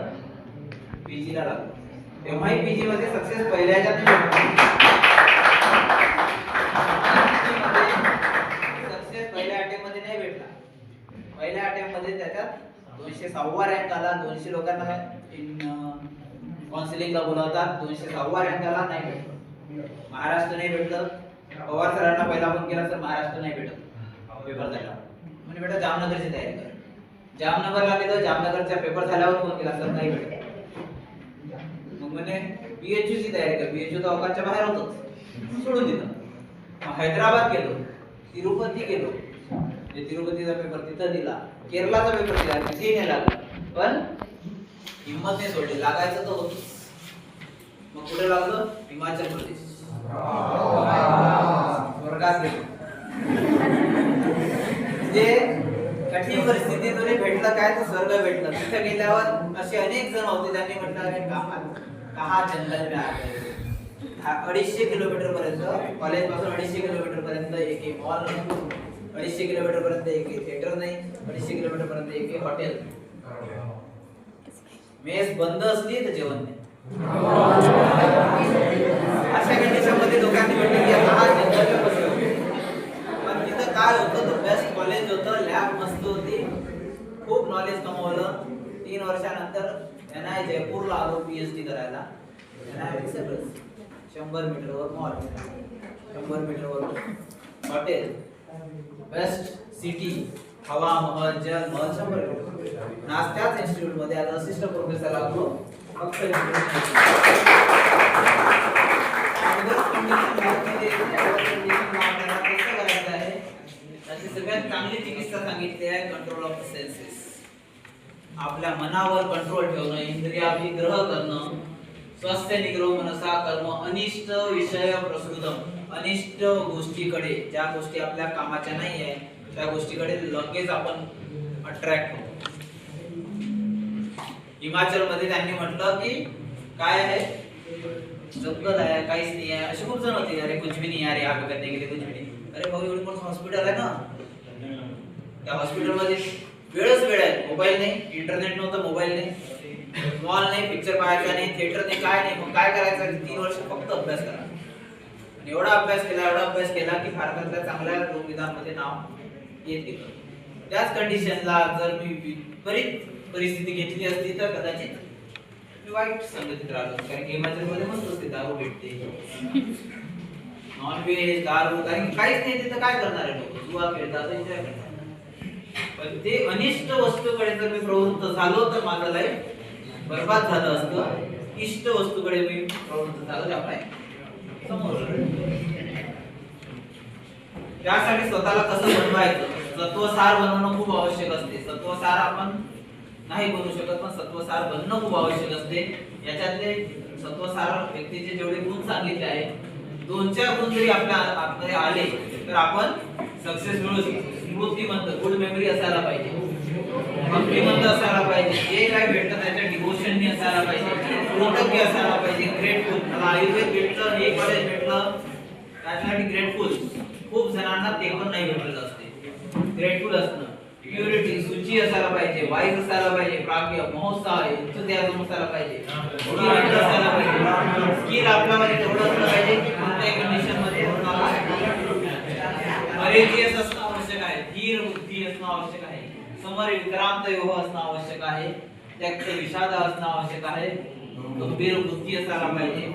पीजी ला लागलो. तेव्हाही पीजी मध्ये सक्सेस पहिल्याच्यात सक्सेस पहिल्या अटेम्प्ट मध्ये नाही भेटला. पहिल्या अटेम्प्ट मध्ये त्याच्यात 206वा रँक आला. 200 लोकांना काउन्सिलिंगला बोलवतात, 206वा रँक आला, नाही भेटलं. महाराष्ट्र नाही भेटलं. पवार सरांना पहिला फोन केला, तर महाराष्ट्र नाही भेटत पेपर झाला. म्हणजे बेटा जामनगरची तयारी कर. जामनगरला गेलो, जामनगरचा पेपर झाल्यावर फोन केला, सर नाही भेटत. मग म्हणे बीएचयू ची तयारी कर. बीएचयू तर अवकाशच्या बाहेर होतच, सोडून दिलं. मग हैदराबाद गेलो, तिरुपती गेलो, तिरुपतीचा पेपर तिथं दिला, केरलाचा पेपर दिला, तिथे नाही लागला. पण हिम्मत नाही सोडली, लागायचं तर होतच. मग कुठे लागलं? हिमाचल प्रदेश. स्वर्गात गेलो. जे कठीण परिस्थितीतून भेटलं काय, तर स्वर्ग भेटलं. तिथे गेल्यावर असे अनेक जण होते, त्यांनी म्हटलं अरे कहा जंगल में आ गए. 250 किलोमीटर पर्यंत, कॉलेज पासून 250 किलोमीटर पर्यंत एक मॉल नाही, 250 किलोमीटर पर्यंत एक थिएटर नाही, 250 किलोमीटर पर्यंत एक हॉटेल. मेस बंद असली तर जेवण नाही. अशा कंडिशन मध्ये लोकांनी म्हटलं की हा जंगल में बसलो. पण तिथं काय होतं, तर बेस्ट कॉलेज होतं, लॅब मस्त होती, खूप नॉलेज कमवलं. 3 वर्षानंतर NI जयपूरला आलो PhD करायला. NI सगळंच 100 मीटरवर मॉल, 100 मीटरवर हॉटेल, बेस्ट सिटी, हवा महल, जल महल, 100 मीटर. नाश्त्याच इन्स्टिट्यूट मध्ये आज असिस्टंट प्रोफेसर लागलो. फक्त सगळ्यात चांगली चिकित्सा सांगितली आहे कंट्रोल ऑफ द सेन्सेस. आपल्या मनावर कंट्रोल ठेवणं, इंद्रियाची ग्रह करणं, स्वस्थ निग्रह मनसा कर्म अनिष्ट विषय प्रसृतम. अनिष्ट गोष्टीकडे, ज्या गोष्टी आपल्या कामाच्या नाही आहे त्या गोष्टीकडे लगेच आपण अट्रॅक्ट होतो. हिमाचल मध्ये त्यांनी म्हटलं की काय आहे, जंगल आहे, काहीच नाही आहे. असे खूप जण होते, अरे कुछ भी नहीं यार, यहाँ पे करने के लिए कुछ भी नहीं. अरे भाऊ एवढं मोठं हॉस्पिटल आहे ना, त्या हॉस्पिटल मध्ये वेळच वेळ आहे. मोबाईल नाही, इंटरनेट नव्हतं, मोबाईल नाही, मॉल नाही, पिक्चर पाहायचा नाही, थिएटर नाही, काय नाही. मग काय करायचं? 3 वर्ष फक्त अभ्यास करा. आणि एवढा अभ्यास केला की भारतातल्या चांगल्या लोकविधांमध्ये नाव येते. त्याच कंडिशनला जर मी विपरीत परिस्थिती घेतली असती तर कदाचित मी वाईट संगतीत राहिलो. कारण की हिमाचलमध्ये मस्त असते, दारू भेटते, नॉनव्हेज, दारू, काहीच नाही. तिथं काय करणार आहे लोक? जुआ खेळतात, एन्जॉय करतात. पण ते अनिष्ट वस्तूकडे जर मी प्रवृत्त झालो तर माझं लाईफ बर्बाद झालं असतं. इष्ट वस्तूकडे मी प्रवृत्त झालो त्यामुळे समोर. त्यासाठी स्वतःला कसं बनवायचं, सत्वसार बनवणं खूप आवश्यक असते. सत्वसार आपण नाही बनवू शकत, पण सत्वसार बनणं खूप आवश्यक असते. याच्यातले सत्वसार व्यक्तीचे जेवढे गुण सांगितले आहे, 2-4 गुण जरी आपल्या आतमध्ये आले तर आपण सक्सेस मिळू शकतो. स्मृतिमंत, गुड मेमरी असायला पाहिजे, भक्तिमंत असायला पाहिजे, जे काय भेटतं त्याच्या डिवोशननी असायला पाहिजे, कृतज्ञ असायला पाहिजे, ग्रेटफुल. मला आयुर्वेद भेटलं, हे कॉलेज भेटलं, त्यासाठी ग्रेटफुल. खूप जणांना ते पण नाही भेटलेलं असते. ग्रेटफुल असणं, प्युरिटी, शुची असायला पाहिजे, वाईज असायला पाहिजे, प्राज्ञ, महोत्साह, एन्थुसियाझम असायला पाहिजे, मोटिवेट असायला पाहिजे, स्किल आपल्यामध्ये तेवढं असलं पाहिजे की कोणत्याही कंडिशन मध्ये करेजियस असणं आवश्यक आहे, धीर बुद्धी असणं आवश्यक आहे, समर विक्रांत योग असणं आवश्यक आहे, त्यक्त विषाद असणं आवश्यक आहे, गंभीर बुद्धी असायला पाहिजे,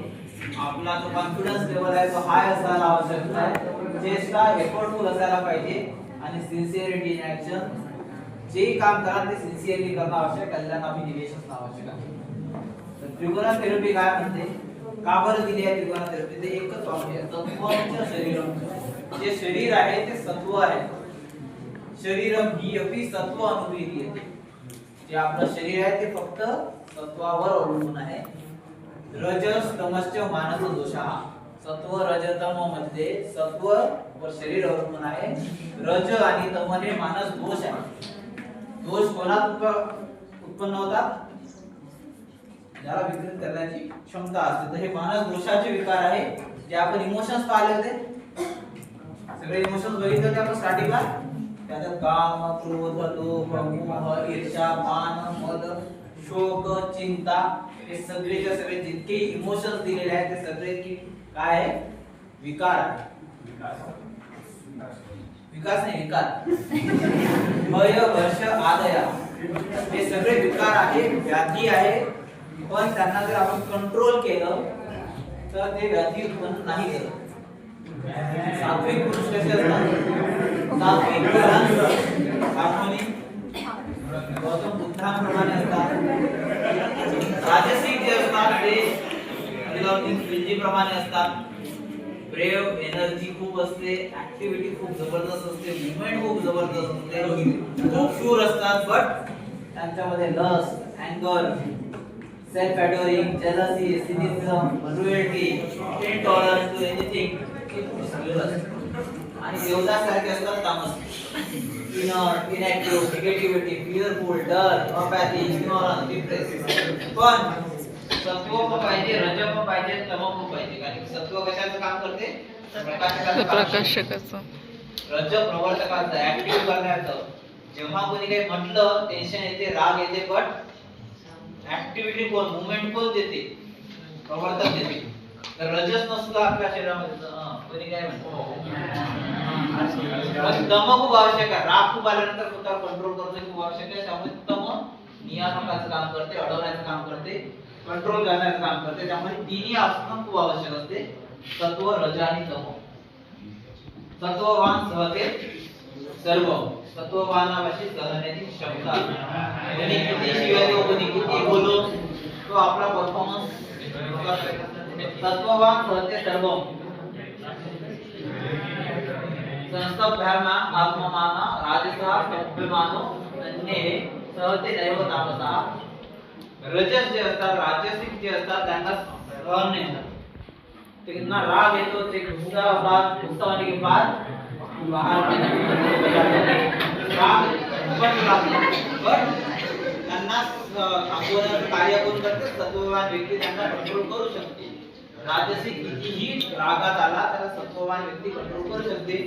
आपला जो कॉन्फिडन्स लेवल आहे तो हाय असायला आवश्यक आहे, चेष्टा एफर्टफुल असायला पाहिजे आणि सिन्सिअरिटी इन ऍक्शन. जे काम करा ते सिन्सिअरली करणं आवश्यक, कल्याणाभी निवेश असणं आवश्यक आहे. तर त्रिगुणा थेरपी काय म्हणते, का बरं दिली आहे त्रिगुणा थेरपी? ते एकच वाक्य आहे, तत्वच शरीरम. जे शरीर आहे ते सत्व आहे. शरीरम ही अपि सत्व अनुभूती. जे आपलं शरीर आहे ते फक्त सत्वावर अवलंबून आहे. रजस तमश्च मानस दोषः. सत्व रजतम मध्ये सत्व व वर शरीर अवलंबून आहे. रज आणि तम हे मानस दोष आहे. दोष कोणात उत्पन्न होतात? ज्याला विकृत करण्याची क्षमता असते. तर हे मानस दोषाचे विकार आहे जे आपण इमोशन्स पाहिले होते. सगळे इमोशन्स बघितले होते आपण स्टार्टिंगला. त्याच्यात काम, क्रोध, लोभ, मोह, ईर्ष्या, मान, मद, शोक, चिंता हे सगळेच्या सगळे जितके इमोशन्स दिलेले आहेत ते सगळे की काय आहे? विकार आहे. विकास नाही, विकार. भय, वर्ष, आदया हे सगळे विकार आहे, व्याधी आहे. पण त्यांना जर आपण कंट्रोल केलं तर ते व्याधी उत्पन्न नाही करत. सात्विक पुरुष कसे असतात? सात्विक आत्मनी गौतम बुद्धांप्रमाणे असतात. राजसिक जे असतात ते प्रमाणे असतात. ब्रेव, एनर्जी खूप असते, ऍक्टिव्हिटी खूप जबरदस्त असते, मुवमेंट खूप जबरदस्त असते, खूप शूर असतात. बट त्यांच्यामध्ये लस्ट, अँगर, self adoring, jealousy, cynicism, cruelty, intolerance to anything आणि देवदास सारखे असतात तामसिक. Inert, inactive, negativity, fearful, dull, apathy, ignorance, depress. पण सत्व पण पाहिजे, रज पण पाहिजे, तम पण पाहिजे. कारण सत्व कशाचं काम करते? प्रकाशकाचं. रज प्रवर्तकाचं, ऍक्टिव्ह करण्याचं. जेव्हा कोणी काही म्हटलं, टेन्शन येते, राग येते, पण ऍक्टिव्हिटी कोण, मुवमेंट कोण देते? प्रवर्तक देते. तर रजस नसलं आपल्या शरीरामध्ये कोणी काय म्हणतो. तम खूप आवश्यक आहे. राग खूप आल्यानंतर स्वतःवर कंट्रोल करणं खूप आवश्यक आहे. त्यामुळे तम नियामकाचं काम करते, अडवण्याचं काम करते, कंट्रोल करण्याचं काम करते. त्यामुळे तिन्ही असणं खूप आवश्यक असते. सत्व, रज आणि तम. सत्ववान सहते सर्व. सत्ववानापाशी सहण्याची क्षमता. आणि किती शिवाय देऊ, कोणी किती बोलू, तो आपला परफॉर्मन्स. सत्ववान सहते सर्व. संस्तभ्याना आत्ममाना राजसा अभिमानो अन्ये सहते नैव तामसा. रजस जे असतात, राजसिक जे असतात त्यांना सहन नाही होत. त्यांना राग येतो, ते गुस्सा होतात. गुस्सा होने के बाद बाहर राग पण त्यांना थांबवण्याचं कार्य कोण करते? सत्ववान व्यक्ती त्यांना कंट्रोल करू शकते. राजसिक कितीही रागात आला तर सत्ववान व्यक्ती कंट्रोल करू शकते.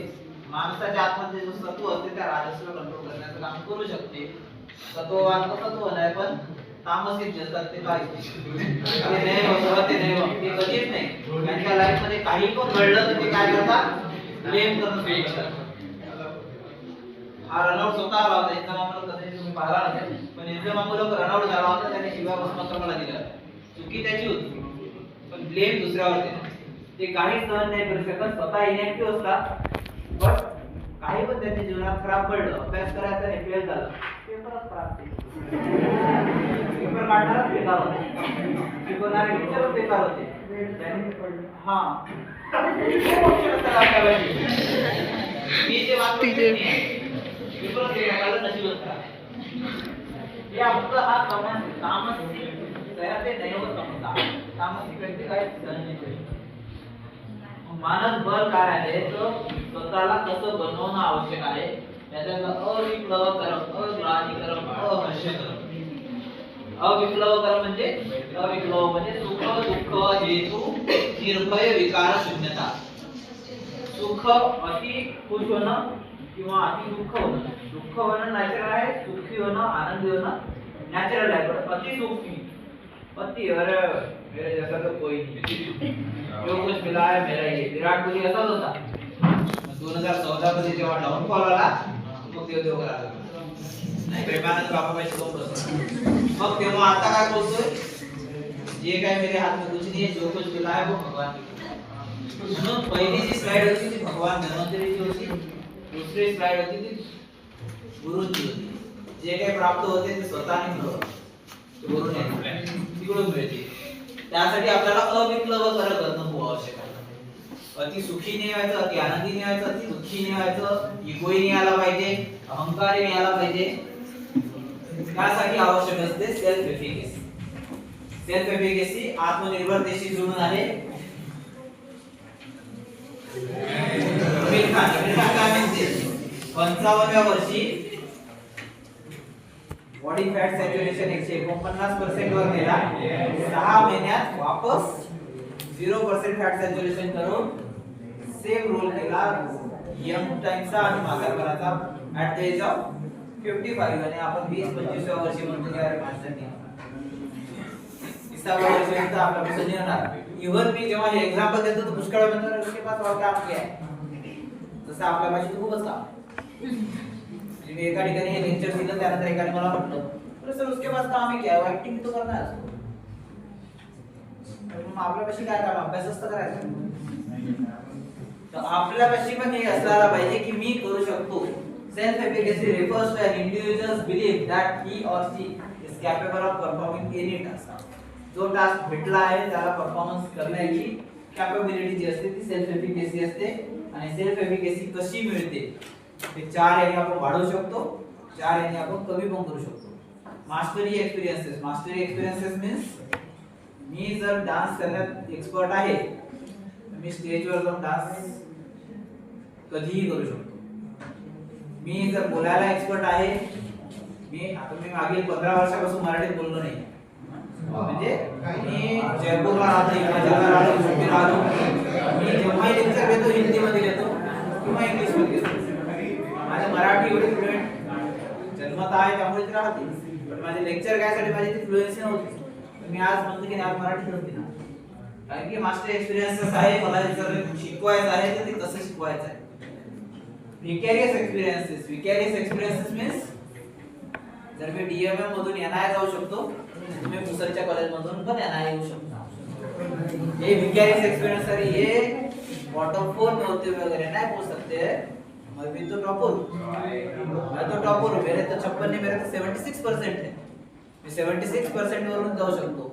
माणसाच्या आतमध्ये जो सत्व असते त्या राजसला कंट्रोल करण्याचं काम करू शकते. सत्ववान सत्व नाही, पण तामसिक जे असतात ते काय ते नाही होत, ते नाही होत, ते कधीच नाही. त्यांच्या लाईफ मध्ये काही पण घडलं तर ते काय करतात? ब्लेम करणं सुरू करतात. हा रनआउट स्वतः आला होता. इंद्र मामूला कदाचित तुम्ही पाहिला नसेल, पण इंद्र मामूला रनआउट झाला होता. त्याने शिवा भस्माक्रमाला दिला. चुकी त्याची होती, पण ब्लेम दुसऱ्यावर दिला. ते काही सहन नाही करू शकत, स्वतः इनॅक्टिव्ह असतात. बट काही पण त्यांच्या जीवनात खराब पडलं, अभ्यास करायचा नाही, फेल झालं, पेपरच खराब. पेपर काढणारच बेकार होते, शिकवणारे टीचरच बेकार होते. हा मी जे वाचतो पेपर काढलं नशीबच खराब. हे आपलं हा तामसिक ते दैवत समजता. तामसिक व्यक्ती काय सहन नाही करू. मानस बल काय आहे? तर स्वतःला कसं बनवणं आवश्यक आहे. त्याच्यात अविप्लवकरम, अग्लानिकरम, अहर्षकरम. अविप्लवकरम म्हणजे सुख दुःख हेतू निर्भय विकार शून्यता. सुख अति खुश होणं किंवा अति दुःख होणं. दुःख होणं नॅचरल आहे, सुखी होणं, आनंदी होणं नॅचरल आहे. पण अति सुखी, अति अरे मेरे जैसा तो कोई नहीं, जो कुछ मिला है मेरा ही. विराट कोहली असाच होता. 2014 मध्ये जेव्हा डाऊनफॉल आला मग देव आला नाही, प्रेमानंद बाबाबाई शिकवत. मग तेव्हा आता काय बोलतोय? जे काय मेरे हाथ में कुछ नहीं है, जो कुछ मिला है वो भगवान की. म्हणून पहिली जी स्लाइड होती ती भगवान धन्वंतरीची होती. दुसरी स्लाइड होती ती गुरुची होती. जे काही प्राप्त होते ते स्वतःने मिळवलं, ते गुरुने तिकडून मिळते. त्यासाठी आपल्याला अविप्लवकर करणं खूप आवश्यक आहे. अति सुखी नाही व्हायचं, अति आनंदी नाही व्हायचं, अति दुःखी नाही व्हायचं, इगोही नाही आला पाहिजे, अहंकारही नाही आला पाहिजे. त्यासाठी आवश्यक असते सेल्फ एफिकेसी. सेल्फ एफिकेसी आत्मनिर्भरतेशी जुळून आहे. आमिर खान काय म्हणते 55व्या वर्षी बॉडी फॅट सॅच्युरेशन 149% वर नेला 6 महिन्यात वापस 0% फॅट सॅच्युरेशन करून सेम रोल केला यंग टाइमचा आणि म्हातारपणाचा ऍट द एज ऑफ 55 आणि आपण 20-25व्या वर्षी म्हणतो की अरे माणसांनी 30व्या वर्षी तर आपल्यापासून नाही होणार. इव्हन मी जेव्हा हे एक्झाम्पल देतो तर पुष्कळ म्हणतात उसके पास और काम किया है तसं आपल्या भाषेत खूपच काम. मी एका ठिकाणी हे लेक्चर दिलं त्यानंतर एकाने मला म्हटलं तर सर उसके पास काम है क्या है ऍक्टिंग तो करना है मग आपल्यापाशी काय काम अभ्यासच तर करायचा. तर आपल्यापाशी पण हे असायला पाहिजे की मी करू शकतो. Self efficiency refers to an individual's belief that he or she is capable of performing any task. जो टास्क भेटला आहे त्याला परफॉर्मन्स करण्याची कॅपॅबिलिटी जी असते ती सेल्फ एफिशिएंसी असते. आणि सेल्फ एफिशिएंसी कशी मिळते ते 4 याने आपण वाढवू शकतो 4 याने आपण कमी पण करू शकतो. मास्टरी एक्सपिरियन्सेस मीन्स मी जर डान्स करण्यात एक्सपर्ट आहे मी स्टेजवर जाऊन डान्स कधीही करू शकतो. मी जर बोलायला एक्सपर्ट आहे मी मागील 15 वर्षापासून मराठीत बोललो नाही म्हणजे मी जयपूरला राहतो हिमाचलला राहतो मुंबईला राहतो मी जेव्हाही लेक्चर घेतो हिंदीमध्ये घेतो किंवा इंग्लिशमध्ये घेतो. माझी मराठी एवढी फ्लुएंट जन्मत आहे त्यामुळे ती राहते पण माझे लेक्चर घ्यायसाठी माझी ती फ्लुएन्सी नव्हती. मी आज म्हणतो की आज मराठी होती ना कारण की मास्टर एक्सपिरियन्सेस आहे मला जर शिकवायचं आहे तर ते कसं शिकवायचं आहे. विकॅरियस एक्सपिरियन्सेस मीन्स जर मी डीएमएम मधून एनआय जाऊ शकतो तुम्ही मुसलच्या कॉलेज मधून पण एनआय येऊ शकता. ये विकॅरियस एक्सपीरियंस है ये बॉटम 4 में होते हुए अगर एनआई बोल सकते हैं मैं भी तो टॉपर हूँ मेरे तो 56 नहीं मेरे तो 76% है मी 76% वरून जाऊ शकतो.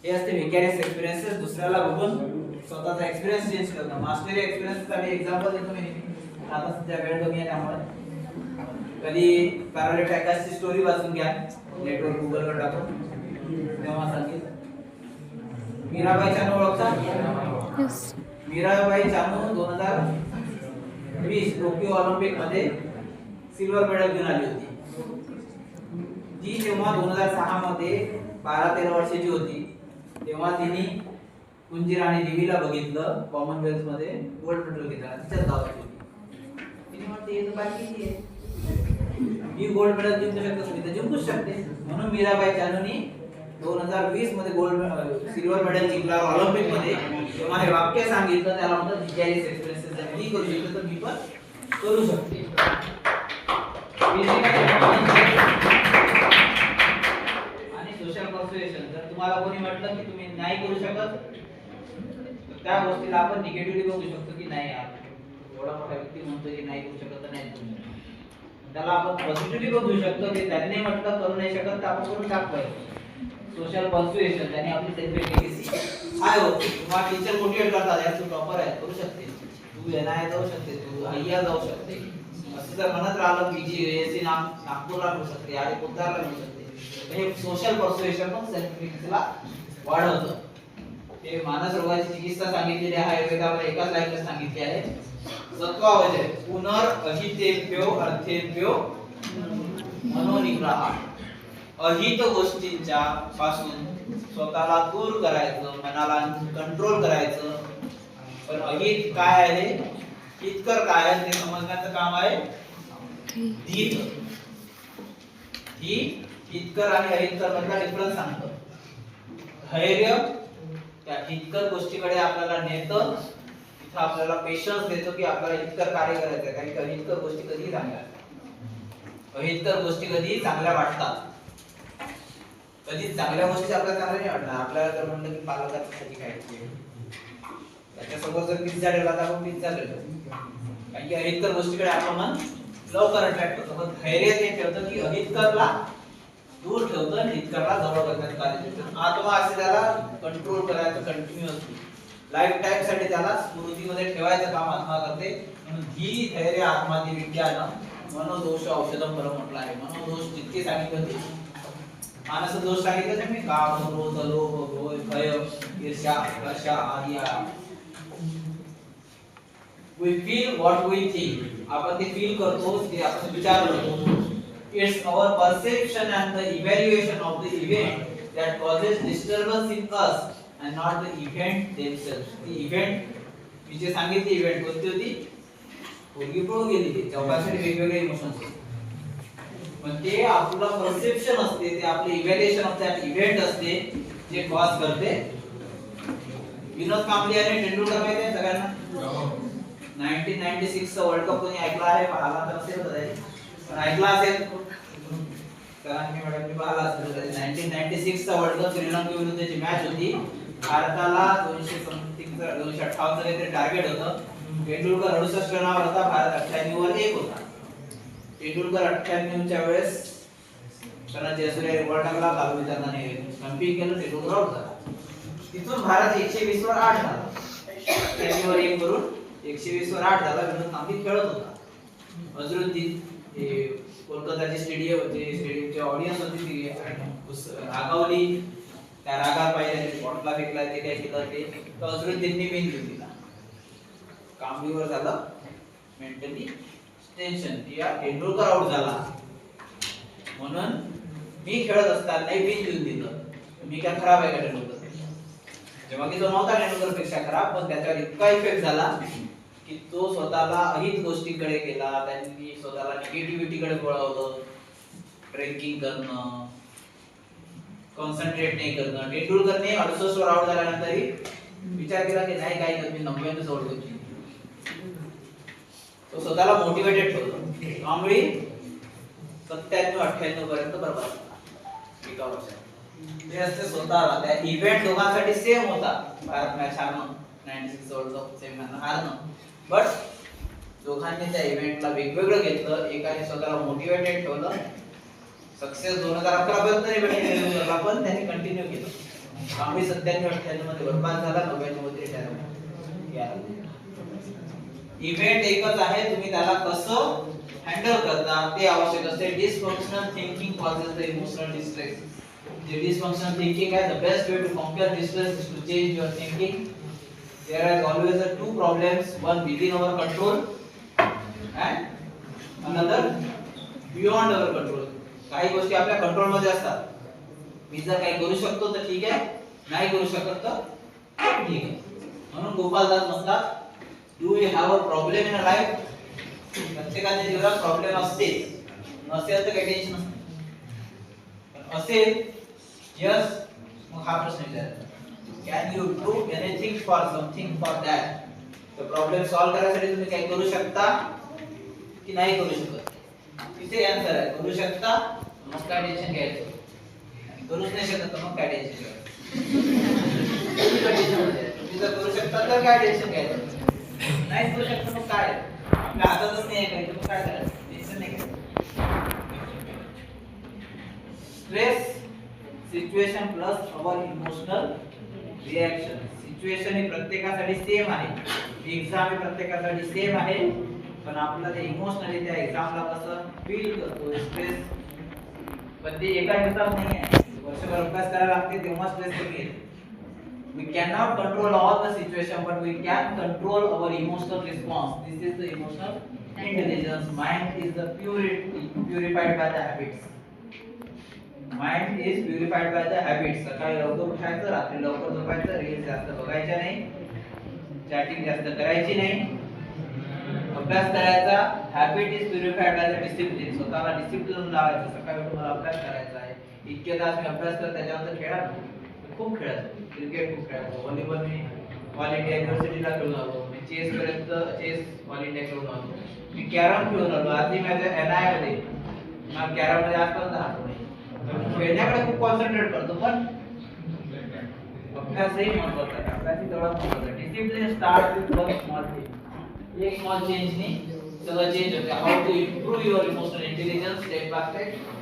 हे असते विकॅरियस एक्सपिरियन्सेस दुसऱ्याला बघून स्वतःचा एक्सपिरियन्स चेंज करणं. मास्टरी एक्सपिरियन्स साठी एक्झाम्पल देतो मी आता सध्या वेळ कमी आहे त्यामुळे कधी पॅरालाइट अटॅकची स्टोरी वाचून घ्या नेटवर गुगल वर टाकून तेव्हा सांगेल. मीराबाई चानू ओळखता मीराबाई चानू 2020 टोकियो ऑलिम्पिक मध्ये सिल्वर मेडल घेऊन आली होती. ती जेव्हा 2006 मध्ये 12-13 वर्षाची होती तेव्हा तिने कुंजीराणी देवीला बघितलं कॉमनवेल्थ मध्ये गोल्ड मेडल घेतला तिच्याच गावात होती. तिने म्हटलं हे तर बाकी आहे मी गोल्ड मेडल जिंकू शकतो मी तर जिंकूच शकते. म्हणून मीराबाई चानूनी 2020 मध्ये सिल्वर मेडल जिंकला ऑलिम्पिक मध्ये तेव्हा हे वाक्य सांगितलं त्याला म्हणतात विकॅरियस एक्सपिरियन्सेस जर मी करू शकतो तर मी पण करू शकते. आणि सोशल पर्सुएशन जर तुम्हाला कोणी म्हटलं की तुम्ही नाही करू शकत तर त्या गोष्टीला आपण निगेटिव्हली बघू शकतो की नाही यार एवढा मोठा व्यक्ती म्हणतो की नाही करू शकत तर नाही करू शकत. त्याला आपण पॉझिटिव्हली बघू शकतो की त्यांनी म्हटलं करू नाही शकत तर आपण करून टाकतोय. सोशल पर्सुएशन त्याने आपली सेल्फ एफिशिएंसी हाय होते. किंवा टीचर मोटिवेट करतात यार तू टॉपर आहे करू शकते तू एनआय जाऊ शकते तू आयया जाऊ शकते असं जर म्हणत राहिलं पीजी नागपूरला मिळू शकते आणि पुण्याला मिळू शकते. हे सोशल पर्सुएशन पण सेल्फ एफिशिएंसीला वाढवतं. हे मानस रोगाची चिकित्सा सांगितलेली आहे आयुर्वेदामध्ये एकाच लाईनला सांगितली आहे सत्वावजय पुनर्अहितेभ्यो अर्थेभ्यो मनोनिग्रह. अहित गोष्टींच्या पासून स्वतःला दूर करायचं मनाला कंट्रोल करायचं. पण अहित काय आहे हितकर काय आहे ते समजण्याचं काम आहे हित. ही हितकर आणि अहितकर मधला डिफरन्स सांगतो. धैर्य त्या हितकर गोष्टीकडे आपल्याला नेतं इथं आपल्याला पेशन्स देतो की आपल्याला हितकर कार्य करायचं कारण की अहितकर गोष्टी कधीही चांगल्या अहितकर गोष्टी कधीही चांगल्या वाटतात. कधी चांगल्या गोष्टी आपल्याला चांगल्या नाही वाटणार. आपल्याला जर म्हणलं की पालकाची भाजी खायची त्याच्यासोबत जर पिझ्झा ठेवला तर आपण पिझ्झा ठेवतो कारण की अहितकर गोष्टीकडे आपलं मन लवकर अट्रॅक्ट होतं. पण धैर्य ते ठेवतं की अहितकरला दूर ठेवतं आणि हितकरला जवळ करण्याचं कार्य करतं. आत्मा असे त्याला कंट्रोल करायचं कंटिन्युअसली लाईफ टाइम साठी त्याला स्मृतीमध्ये ठेवायचं काम आत्मा करते. म्हणून ही धैर्य आत्माची विज्ञान मनोदोष औषधम परम म्हटलं आहे. मनोदोष जितके सांगितलं ते मानस दोष सांगितलं मी काम क्रोध लोभ भय ईर्ष्या हर्षा आदी we feel what we think. आपण ते फील करतो, ते आपण विचार करतो. It's our perception and the evaluation of the event that causes disturbance in us and not the event themselves. ती इव्हेंट मी जे सांगितली इव्हेंट कोणती होती? पोरगी पळून गेली. ती चौकासाठी वेगवेगळे इमोशन्स असतात. पण ते आपलं परसेप्शन असते, ते आपले इव्हॅल्युएशन ऑफ दॅट इव्हेंट असते जे कॉज करते. विनोद कांबळे आणि तेंडुलकर माहिती आहे सगळ्यांना? 1996 चा वर्ल्ड कप कोणी ऐकला आहे? पाहिला तर असेल कदाचित, पण ऐकला असेल कारण मी मॅडम मी पाहिला असेल कदाचित. 1996 चा वर्ल्ड कप श्रीलंका विरुद्धची मॅच होती. भारताला 200 समथिंग 258 काहीतरी टार्गेट होतं. तेंडुलकर 68 रनावर होता, भारत 98 वर 1 होता. तेंडुलकर 98 च्या वेळेस त्यांना जयसूर्या रिकॉर्ड टाकला, लालू विचारणाने स्टंपिंग केलं, तेंडुलकर आउट झाला. तिथून भारत 120 वर 8 झाला. 98 वर 1 करून 120 वर 8 झाला. विनोद कांबळे खेळत होता. अझरुद्दीन हे कोलकाताचे स्टेडियमची ऑडियन्स होती, ती रागावली. त्या रागात पाहिजे बॉटला फेकला, ते काय केलं ते अझरुद्दीनने मेन घेऊन दिला. कांबळीवर झालं मेंटली टेन्शन, या तेंडुलकर आउट झाला म्हणून मी खेळत असताना नाही बिन देऊन दिलं. मी काय खराब आहे का तेंडुलकर? जेव्हा की तो नव्हता तेंडुलकर पेक्षा खराब, पण त्याच्यावर इतका इफेक्ट झाला की तो स्वतःला अहित गोष्टींकडे गेला. त्यांनी स्वतःला निगेटिव्हिटीकडे वळवलं. ड्रिंकिंग करणं, कॉन्सन्ट्रेट नाही करणं. तेंडुलकरने 68 वर आउट झाल्यानंतरही विचार केला की नाही काही नाही, मी 90 सोड द्यायची. तो स्वतःला मोटिवेटेड ठेवतो. कांबळी 97-98 पर्यंत बरोबर होता एका वर्षात. ते असते स्वतःला त्या इव्हेंट दोघांसाठी सेम होता. भारत मॅच हारणं, 96 वर्ल्ड कप सेमीफायनल हारणं, बट दोघांनी त्या इव्हेंटला वेगवेगळं घेतलं. एकाने स्वतःला मोटिवेटेड ठेवलं. सक्सेस 2011 पर्यंत नाही भेटली, पण त्यांनी कंटिन्यू केलं. कांबळी 97-98 मध्ये बरबाद झाला, 99 मध्ये रिटायर. इव्हेंट एकच आहे, तुम्ही त्याला कसं हँडल करता ते आवश्यक असते. Dysfunctional thinking causes the emotional distress. The dysfunctional thinking is the best way to conquer distress is to change your thinking. There are always two problems, one within our control and another beyond our control. काही गोष्टी आपल्या control मध्ये असतात. मी जर काही करू शकतो तर ठीक आहे, नाही करू शकत तर ठीक आहे. म्हणून गोपालदास म्हणतात, do you have a problem in a life? प्रत्येकाच्या जीवनात प्रॉब्लेम असते. नसेल तर काही टेन्शन नसते, पण असेल यस, मग हा प्रश्न विचारायचा, can you do anything for something for that? तो प्रॉब्लेम सॉल्व करण्यासाठी तुम्ही काही करू शकता की नाही करू शकत? तिथे आन्सर आहे, करू शकता, मग काय टेन्शन घ्यायचं. करूच नाही शकत तर मग काय टेन्शन घ्यायचं. तुम्ही जर करू शकता तर काय टेन्शन घ्यायचं, नाही करू शकता मग काय, आपल्या हातातच नाही आहे काही, मग काय करायचं, टेन्शन नाही घ्यायचं. Stress situation plus our emotional reaction. Situation ही प्रत्येकासाठी सेम आहे, एक्झाम ही प्रत्येकासाठी सेम आहे, पण आपलं ते इमोशनली त्या एक्झामला कसं फील करतो स्ट्रेस, पण ते एका दिवसात नाही आहे. वर्षभर अभ्यास करायला लागते तेव्हा स्ट्रेस कमी येते. We cannot control all the situation, but we can control our emotional response. This is the emotional intelligence. Mind is the purified by the habits. Mind is purified by the habits. सकाळी लवकर उठायचं, रात्री लवकर झोपायचं, reels जास्त बघायच्या नाही, chatting जास्त करायची नाही, अभ्यास करायचा. Habit is purified by the discipline. स्वतःला डिसिप्लिन लावायचं. सकाळी उठून मला अभ्यास करायचा आहे, इतके तास मी अभ्यास करतो, त्याच्यानंतर खेळायचं. खूप खेळायचो, क्रिकेट खूप खेळायचो, व्हॉलीबॉल मी ऑल इंडिया युनिव्हर्सिटीला खेळून आलो, मी चेस ऑल इंडिया खेळून आलो, मी कॅरम खेळून आलो. आधी माझ्या NI मध्ये मला कॅरम मध्ये आजपर्यंत हात नाही. खेळण्याकडे खूप कॉन्सन्ट्रेट करतो, पण अभ्यासही महत्वाचा आहे. अभ्यासही तेवढा महत्वाचा आहे. Discipline start with one small thing. एक स्मॉल चेंजनी सगळं चेंज होते. How to improve your emotional intelligence step by step.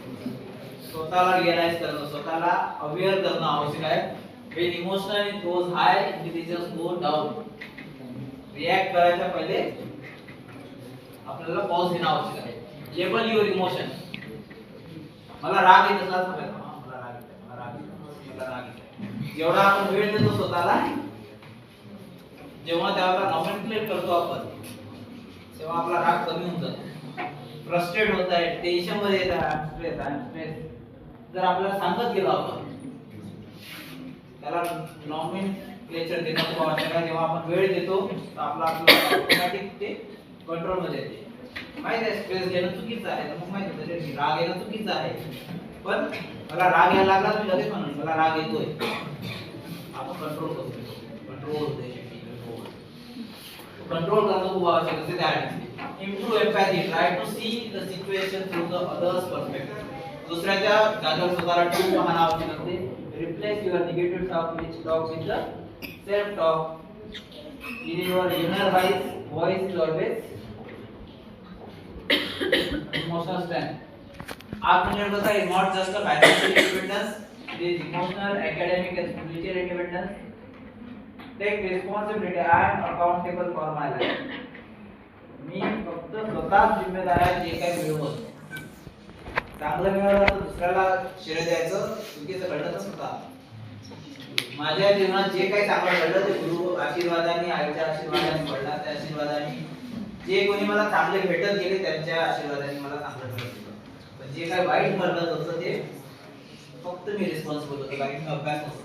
स्वतःला रिअलाइज करणं, स्वतःला अवेअर करणं आवश्यक आहे. when emotional goes high, intelligence goes down. React करायच्या पहिले आपल्याला पॉज घेणं आवश्यक आहे. Label your emotion. मला राग येत असला तर मला राग येतो, मला राग येतो, मला राग येतो. जेवढा आपण वेळ देतो स्वतःला, जेव्हा त्याला नॉमिनेट करतो आपण, तेव्हा आपला राग कमी होऊन जातो. फ्रस्ट्रेट होत आहे, टेन्शन मध्ये येत आहे, स्ट्रेस जर आपल्याला सांगत गेलो आपण त्याला नॉमिनक्लेचर देणं खूप आवश्यक आहे. जेव्हा आपण वेळ देतो तर आपलं ऑटोमॅटिक ते कंट्रोल मध्ये येते. माहिती आहे स्ट्रेस घेणं चुकीचं आहे, तर मग माहिती आहे त्याच्यात राग येणं चुकीचं आहे. पण मला राग यायला लागला तर मी लगेच म्हणून मला राग येतोय, आपण कंट्रोल करतो. कंट्रोल होते, कंट्रोल करणं खूप आवश्यक असते त्यासाठी. Improve empathy, try to see the situation through the others perspective. दुसऱ्याच्या जागेवर स्वतःला ठेवून पाहणं आवश्यक असते. Replace your negative talk with the self talk. In your inner voice is always emotional strength. आत्मनिर्भरता is not just a financial independence, it is emotional, academic and spiritual independence. Take responsibility. I am accountable for my life. मी फक्त स्वतःच जिम्मेदार आहे जे काही मिळवत. चांगलं मिळवलं तर दुसऱ्याला श्रेय द्यायचं, चुकीचं घडलं तर स्वतः. माझ्या जीवनात जे काही चांगलं घडलं ते गुरु आशीर्वादाने, आईच्या आशीर्वादाने, वडिलांच्या आशीर्वादाने, जे कोणी मला चांगले भेटत गेले त्यांच्या आशीर्वादाने मला चांगलं घडलं. पण जे काही वाईट घडत होतं ते फक्त मी रिस्पॉन्सिबल होतो, कारण मी अभ्यास नव्हतो.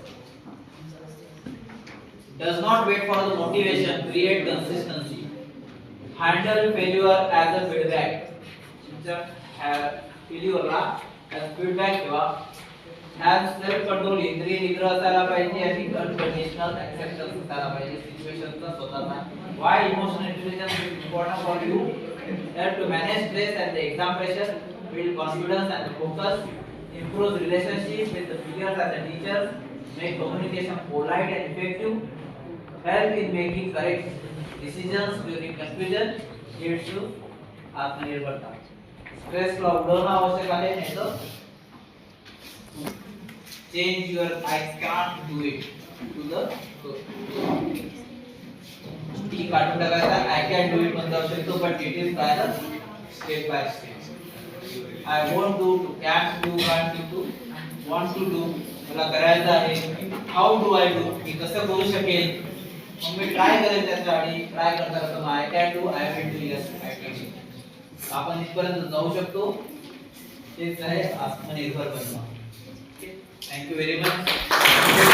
Does not wait for the motivation, create consistency. Handle failure as a feedback. तुमच्या failure ला as feedback किंवा have self control, इंद्रिय निग्रह असायला पाहिजे आणि unconditional acceptance असायला पाहिजे सिच्युएशनचा स्वतःचा. Why emotional intelligence is important for you? Help to manage stress and the exam pressure, build confidence and focus, improve relationship with the peers and the teachers, make communication polite and effective, help in making correct decisions during confusion, leads to आत्मनिर्भरता. Stress ला उडवणं आवश्यक आहे, नाही तर change your I can't do it to the T काढून टाकायचा. I can do it म्हणता येऊ शकतो, पण it is by step by step. I want to can't do, can't do, want to do मला करायचं आहे. हाऊ डू आय डू, मी कसं करू शकेल, मग मी ट्राय करेल त्यासाठी. ट्राय करता करता I can do, I will do, yes I can do. आपण इथपर्यंत जाऊ शकतो. तेच आहे आत्मनिर्भर बनणं. Thank you very much.